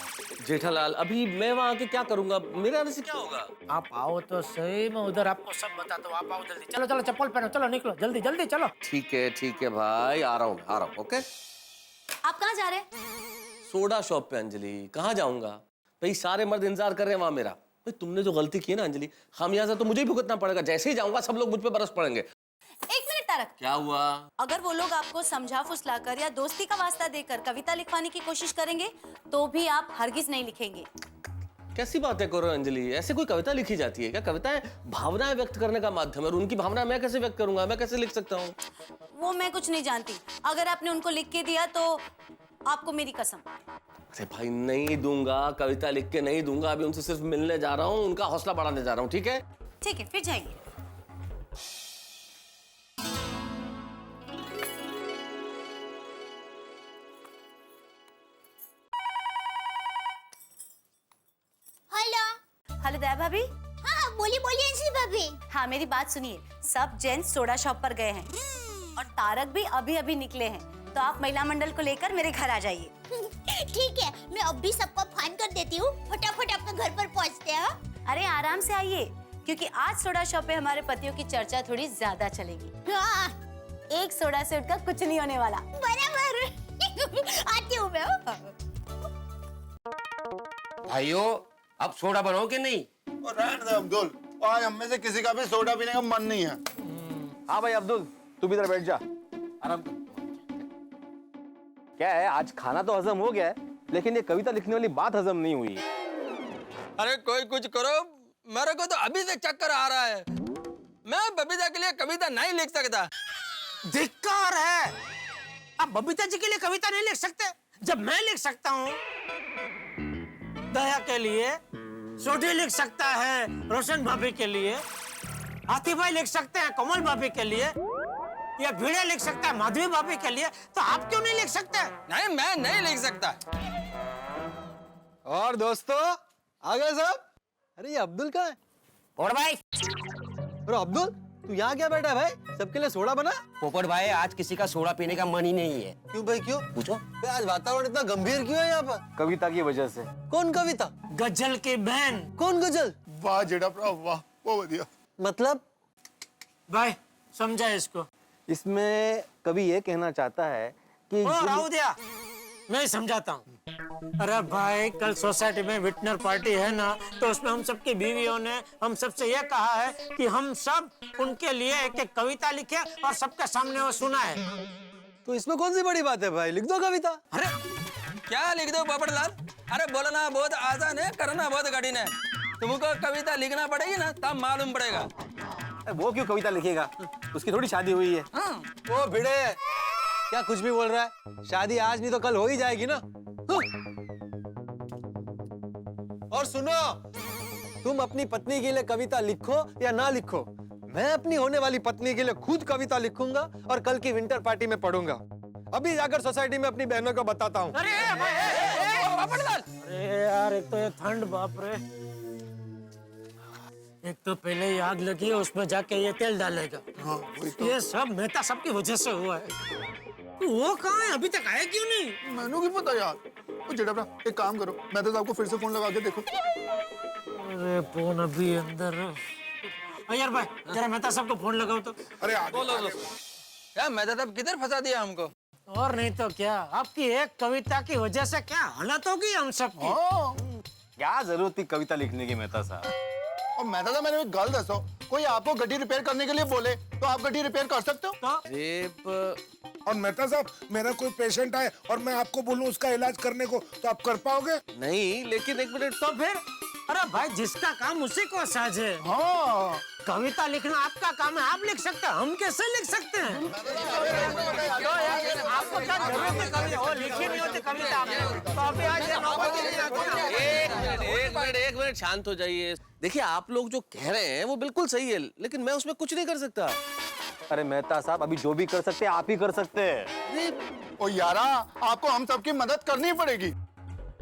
Speaker 9: जेठालाल, अभी मैं वहाँ आके क्या करूंगा? मेरे आने से क्या होगा?
Speaker 8: आप आओ तो सही, मैं उधर आपको सब बताता हूँ। आप आओ जल्दी, चलो चलो चप्पल पहनो, चलो निकलो जल्दी जल्दी चलो।
Speaker 9: ठीक है भाई, आ रहा हूँ ओके।
Speaker 4: आप कहाँ जा रहे हैं?
Speaker 9: सोडा शॉप पे अंजलि। कहाँ जाऊंगा भाई, सारे मर्द इंतजार कर रहे हैं वहां मेरा। भाई तुमने जो गलती की है ना अंजलि, खामियाजा तो मुझे ही भुगतना पड़ेगा। जैसे ही जाऊंगा सब लोग मुझ पे बरस पड़ेंगे।
Speaker 4: एक मिनट तारक,
Speaker 9: क्या हुआ?
Speaker 4: अगर वो लोग आपको समझा फुसलाकर या दोस्ती का वास्ता देकर कविता लिखवाने की कोशिश करेंगे तो भी आप हरगिज नहीं लिखेंगे।
Speaker 9: कैसी बातें करो अंजलि, ऐसे कोई कविता लिखी जाती है क्या? कविताएं भावनाएं व्यक्त करने का माध्यम है, और उनकी भावना मैं कैसे व्यक्त करूंगा? मैं कैसे लिख सकता हूँ?
Speaker 4: वो मैं कुछ नहीं जानती। अगर आपने उनको लिख के दिया तो आपको मेरी कसम।
Speaker 9: अरे भाई नहीं दूंगा, कविता लिख के नहीं दूंगा। अभी उनसे सिर्फ मिलने जा रहा हूँ, उनका हौसला बढ़ाने जा रहा हूँ। ठीक है
Speaker 4: ठीक है, फिर जाइए।
Speaker 3: हेलो।
Speaker 4: हेलो दया भाभी।
Speaker 3: हाँ बोलिए बोलिए अंजलि भाभी।
Speaker 4: हाँ मेरी बात सुनिए, सब जेंट्स सोडा शॉप पर गए हैं और तारक भी अभी अभी निकले हैं, तो आप महिला मंडल को लेकर मेरे घर आ जाइए।
Speaker 3: ठीक है, मैं अभी सबको फोन कर देती हूँ, फटाफट आपके घर पर पहुँचते हैं।
Speaker 4: अरे आराम से आइए, क्योंकि आज सोडा शॉप पे हमारे पतियों की चर्चा थोड़ी ज्यादा चलेगी।
Speaker 3: हाँ।
Speaker 4: एक सोडा से उठकर कुछ नहीं होने वाला।
Speaker 3: बराबर। आती हूँ मैं।
Speaker 12: भाइयों, अब सोडा बनाओ कि नहीं?
Speaker 15: और रहने दे अब्दुल, आज हम में से किसी का भी सोडा पीने का मन नहीं है।
Speaker 2: हाँ भाई अब्दुल, तू भी इधर बैठ जा, आराम कर। क्या है, आज खाना तो हजम हो गया है, लेकिन ये कविता लिखने वाली बात हजम नहीं हुई।
Speaker 7: अरे कोई कुछ करो, मेरे को तो अभी से चक्कर आ रहा है। मैं बबीता के लिए कविता नहीं लिख सकता।
Speaker 8: धिक्कार है, आप बबीता जी के लिए कविता नहीं लिख सकते जब मैं लिख सकता हूँ। दया के लिए सोडी लिख सकता है, रोशन भाभी के लिए हाथी भाई लिख सकते हैं, कोमल भाभी के लिए, या भिड़े लिख सकता है माधवी भाभी के लिए, तो आप क्यों नहीं लिख सकते?
Speaker 7: नहीं, मैं नहीं लिख सकता।
Speaker 2: और दोस्तों आ गए सब? अरे ये अब्दुल कहाँ है?
Speaker 12: और भाई,
Speaker 2: अरे अब्दुल तू यहाँ क्या बैठा है भाई? सबके लिए सोडा बना?
Speaker 12: पोपट भाई, आज किसी का सोडा पीने का मन ही नहीं है।
Speaker 2: क्यों भाई, क्यों?
Speaker 12: पूछो।
Speaker 2: आज वातावरण इतना गंभीर क्यों है यहाँ पर? कविता की वजह से। कौन कविता?
Speaker 8: गजल की बहन।
Speaker 2: कौन गजल?
Speaker 15: वाह जेठा भरा, वाह, बहुत बढ़िया।
Speaker 2: मतलब
Speaker 8: भाई समझा इसको।
Speaker 2: इसमें कवि ये कहना चाहता है कि
Speaker 8: राहु दिया, मैं ही समझाता हूँ। अरे भाई, कल सोसाइटी में विटनर पार्टी है ना, तो उसमें हम सबकी बीवियों ने हम सबसे ये कहा है कि हम सब उनके लिए एक एक कविता लिखे और सबके सामने वो सुनाए।
Speaker 2: तो इसमें कौन सी बड़ी बात है भाई, लिख दो कविता।
Speaker 8: अरे
Speaker 7: क्या लिख दो पोपटलाल? अरे बोलना बहुत आसान है, करना बहुत कठिन है। तुमको कविता लिखना पड़ेगी ना, तब मालूम पड़ेगा।
Speaker 2: वो क्यों कविता लिखेगा, उसकी थोड़ी शादी हुई है। वो भिड़े, क्या कुछ भी बोल रहा है? शादी आज नहीं तो कल हो ही जाएगी ना। और सुनो, तुम अपनी पत्नी के लिए कविता लिखो या ना लिखो, मैं अपनी होने वाली पत्नी के लिए खुद कविता लिखूंगा और कल की विंटर पार्टी में पढ़ूंगा। अभी जाकर सोसाइटी में अपनी बहनों को बताता हूँ।
Speaker 8: अरे यार, एक तो ये ठंड, बाप रे। एक तो पहले ही आग लगी है, उसमें जाके ये तेल डालेगा।
Speaker 15: हाँ, तो।
Speaker 8: ये सब मेहता सब की वजह से हुआ है। वो कहाँ है, अभी तक आया क्यों नहीं?
Speaker 15: मैंने क्या पता यार। तो जेठा भरा, एक काम करो, मैं तो आपको फिर से फोन लगा के देखो।
Speaker 8: अरे फोन अभी अंदर है। यार भाई, जरा मेहता सबको फोन लगाओ तो।
Speaker 15: अरे
Speaker 7: बोलो क्या मेहता साहब किधर फंसा दिया हमको?
Speaker 8: और नहीं तो क्या, आपकी एक कविता की वजह से क्या हालत होगी हम सबकी।
Speaker 2: क्या जरूरत थी कविता लिखने की मेहता साहब?
Speaker 15: और मेहता साहब, मैंने एक गल दसो, कोई आपको गड्डी रिपेयर करने के लिए बोले तो आप गड्डी रिपेयर कर सकते हो?
Speaker 16: और मेहता साहब, मेरा कोई पेशेंट आए और मैं आपको बोलूं उसका इलाज करने को, तो आप कर पाओगे?
Speaker 9: नहीं, लेकिन एक मिनट।
Speaker 8: तो फिर अरे भाई, जिसका काम उसी को साझे।
Speaker 15: हाँ,
Speaker 8: कविता लिखना आपका काम है, आप लिख सकते हैं, हम कैसे लिख सकते हैं? आपको क्या जरूरत है कविता? वो लिखी नहीं होती कविता आपने, तो अभी आज ये नौबत ही नहीं आती।
Speaker 9: एक मिनट शांत हो जाइए। देखिए, आप लोग जो कह रहे हैं वो बिल्कुल सही है, लेकिन मैं उसमें कुछ नहीं कर सकता।
Speaker 2: अरे मेहता साहब, अभी जो भी कर सकते हैं आप ही कर सकते हैं।
Speaker 15: ओ यारा, आपको हम सबकी मदद करनी पड़ेगी।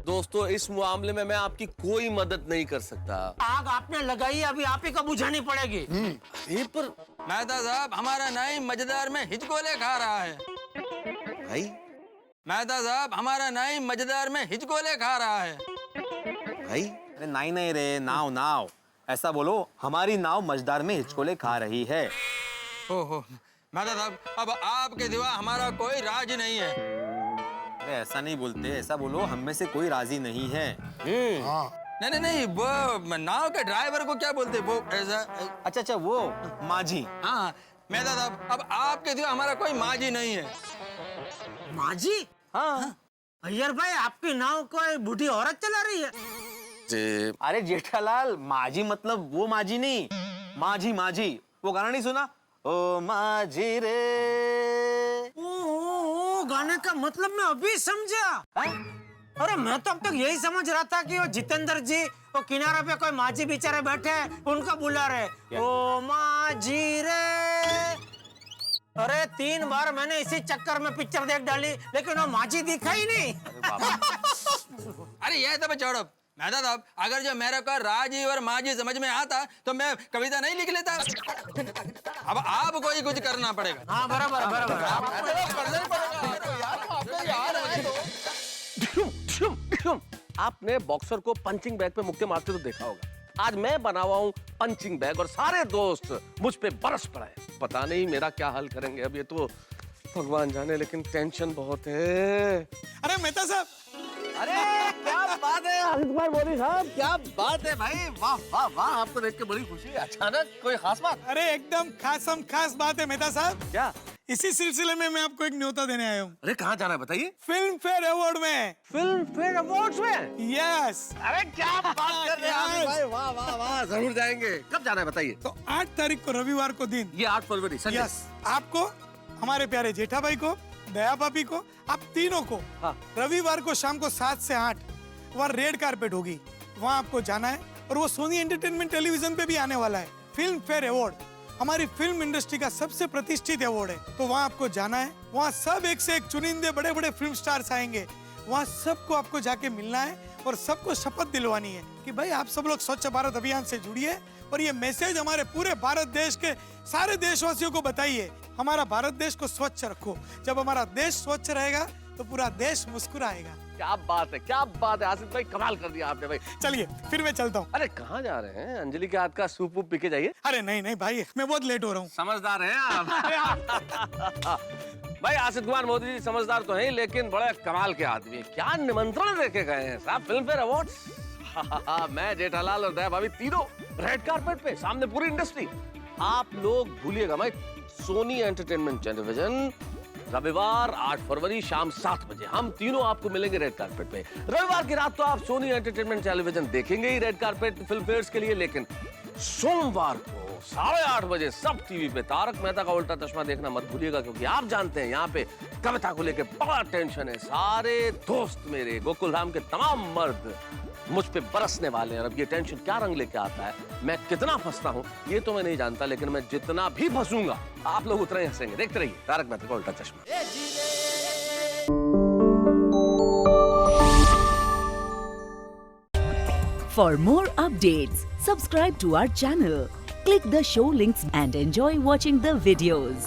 Speaker 9: दोस्तों, इस मामले में मैं आपकी कोई मदद नहीं कर सकता।
Speaker 8: आग आपने लगाई, अभी आप ही को बुझानी पड़ेगी।
Speaker 14: पर मेहता साहब, हमारा नाई मजेदार में हिचकोले खा रहा है।
Speaker 9: भाई
Speaker 14: मेहता साहब, हमारा नाई मजेदार में हिचकोले खा रहा है।
Speaker 9: भाई
Speaker 2: अरे नहीं नहीं रे, नाव नाव ऐसा बोलो, हमारी नाव मझदार में हिचकोले खा रही है।
Speaker 14: ओहो मेहता साहब, अब आपके सिवा हमारा कोई राज नहीं है।
Speaker 2: अरे ऐसा नहीं बोलते, ऐसा बोलो हम में से कोई राजी नहीं है।
Speaker 14: नहीं नहीं नहीं, वो नाव के ड्राइवर को क्या बोलते, वो ऐसा।
Speaker 2: अच्छा अच्छा, वो माझी।
Speaker 14: हाँ मेहता साहब, अब आपके सिवा हमारा कोई माझी नहीं है।
Speaker 8: माजी?
Speaker 2: हाँ
Speaker 8: अय्यर भाई, आपकी नाव कोई बूढ़ी औरत चला रही है?
Speaker 2: अरे जेठालाल, माझी मतलब वो माझी नहीं, माझी माझी। वो गाना नहीं सुना, ओ माझी रे।
Speaker 8: ओ, गाने का मतलब मैं अभी समझा। अरे मैं तो अब तक यही समझ रहा था कि वो जितेंद्र जी वो किनारे पे कोई माझी बेचारे बैठे हैं, उनको बुला रहे, ओ माझी रे। अरे 3 बार मैंने इसी चक्कर में पिक्चर देख डाली, लेकिन वो माझी दिखा ही नहीं।
Speaker 14: अरे ये तो छोड़ो मेहता साहब, अगर जो मेरे को राजी और माझी समझ में आता तो मैं कविता नहीं लिख लेता। अब आपको ही कुछ करना पड़ेगा।
Speaker 8: हाँ बराबर बराबर।
Speaker 9: आपने बॉक्सर को पंचिंग बैग पे मुक्के मारते तो देखा होगा। आज मैं बना हुआ हूँ पंचिंग बैग और सारे दोस्त मुझ पे बरस पड़े। पता नहीं मेरा क्या हाल करेंगे अब, ये तो भगवान जाने, लेकिन टेंशन बहुत है।
Speaker 14: अरे मेहता साहब,
Speaker 9: अरे क्या बात है आदित्य कुमार मोदी साहब, क्या बात है भाई, वाह वाह वाह, आपको देख के बड़ी खुशी है। अचानक कोई खास बात?
Speaker 14: अरे एकदम खास बात है मेहता साहब।
Speaker 9: क्या?
Speaker 14: इसी सिलसिले में मैं आपको एक न्योता देने आया हूँ।
Speaker 9: अरे कहाँ जाना है बताइए?
Speaker 14: फिल्म फेयर अवार्ड में।
Speaker 9: फिल्म फेयर अवार्ड्स में?
Speaker 14: यस।
Speaker 9: अरे क्या बात कर रहे हैं भाई, वाह वाह वाह, जरूर जाएंगे। कब जाना है बताइए?
Speaker 14: तो 8 तारीख को रविवार को दिन।
Speaker 9: ये 8 फरवरी संडे।
Speaker 14: यस, आपको, हमारे प्यारे जेठा भाई को, दया भाभी को, आप तीनों को रविवार को शाम को 7 से 8 वहाँ रेड कारपेट होगी, वहाँ आपको जाना है। और वो सोनी एंटरटेनमेंट टेलीविजन पे भी आने वाला है। फिल्म फेयर अवार्ड हमारी फिल्म इंडस्ट्री का सबसे प्रतिष्ठित अवार्ड है, तो वहाँ आपको जाना है। वहाँ सब एक से एक चुनिंदे बड़े बड़े फिल्म स्टार्स आएंगे। वहाँ सबको आपको जाके मिलना है और सबको शपथ दिलवानी है कि भाई आप सब लोग स्वच्छ भारत अभियान से जुड़िए और ये मैसेज हमारे पूरे भारत देश के सारे देशवासियों को बताइए, हमारा भारत देश को स्वच्छ रखो। जब हमारा देश स्वच्छ रहेगा तो पूरा देश मुस्कुराएगा।
Speaker 9: क्या बात है, क्या बात है आसिफ भाई, कमाल कर दिया आपने भाई।
Speaker 14: चलिए फिर मैं चलता हूँ।
Speaker 9: अरे कहाँ जा रहे हैं? अंजलि के हाथ का सूप वूप पी के जाइए।
Speaker 14: अरे नहीं नहीं भाई, मैं बहुत लेट हो रहा हूँ।
Speaker 9: समझदार हैं आप। भाई आसिफ कुमार मोदी जी समझदार तो हैं, लेकिन बड़े कमाल के आदमी। क्या निमंत्रण देके गए हैं साहब फिल्म फेयर अवार्ड। मैं जेठालाल और दया भाभी तीनों रेड कारपेट पे, सामने पूरी इंडस्ट्री। आप लोग भूलिएगा भाई, सोनी एंटरटेनमेंट टेलीविजन रविवार 8 फरवरी शाम 7 बजे हम तीनों आपको मिलेंगे रेड कारपेट पे। रविवार की रात तो आप सोनी एंटरटेनमेंट टेलीविजन देखेंगे ही रेड कारपेट फिल्म फेयर्स के लिए, लेकिन सोमवार को 8:30 बजे सब टीवी पे तारक मेहता का उल्टा चश्मा देखना मत भूलिएगा, क्योंकि आप जानते हैं यहाँ पे कविता को लेकर बड़ा टेंशन है। सारे दोस्त मेरे गोकुल धाम के तमाम मर्द मुझ पे बरसने वाले हैं। अब ये टेंशन क्या रंग लेके आता है, मैं कितना फंसता हूँ ये तो मैं नहीं जानता, लेकिन मैं जितना भी फंसूंगा आप लोग उतना ही हंसेंगे। देखते रहिए तारक मेहता का उल्टा चश्मा।
Speaker 17: For more updates, subscribe to our channel, click the show links and enjoy watching the videos.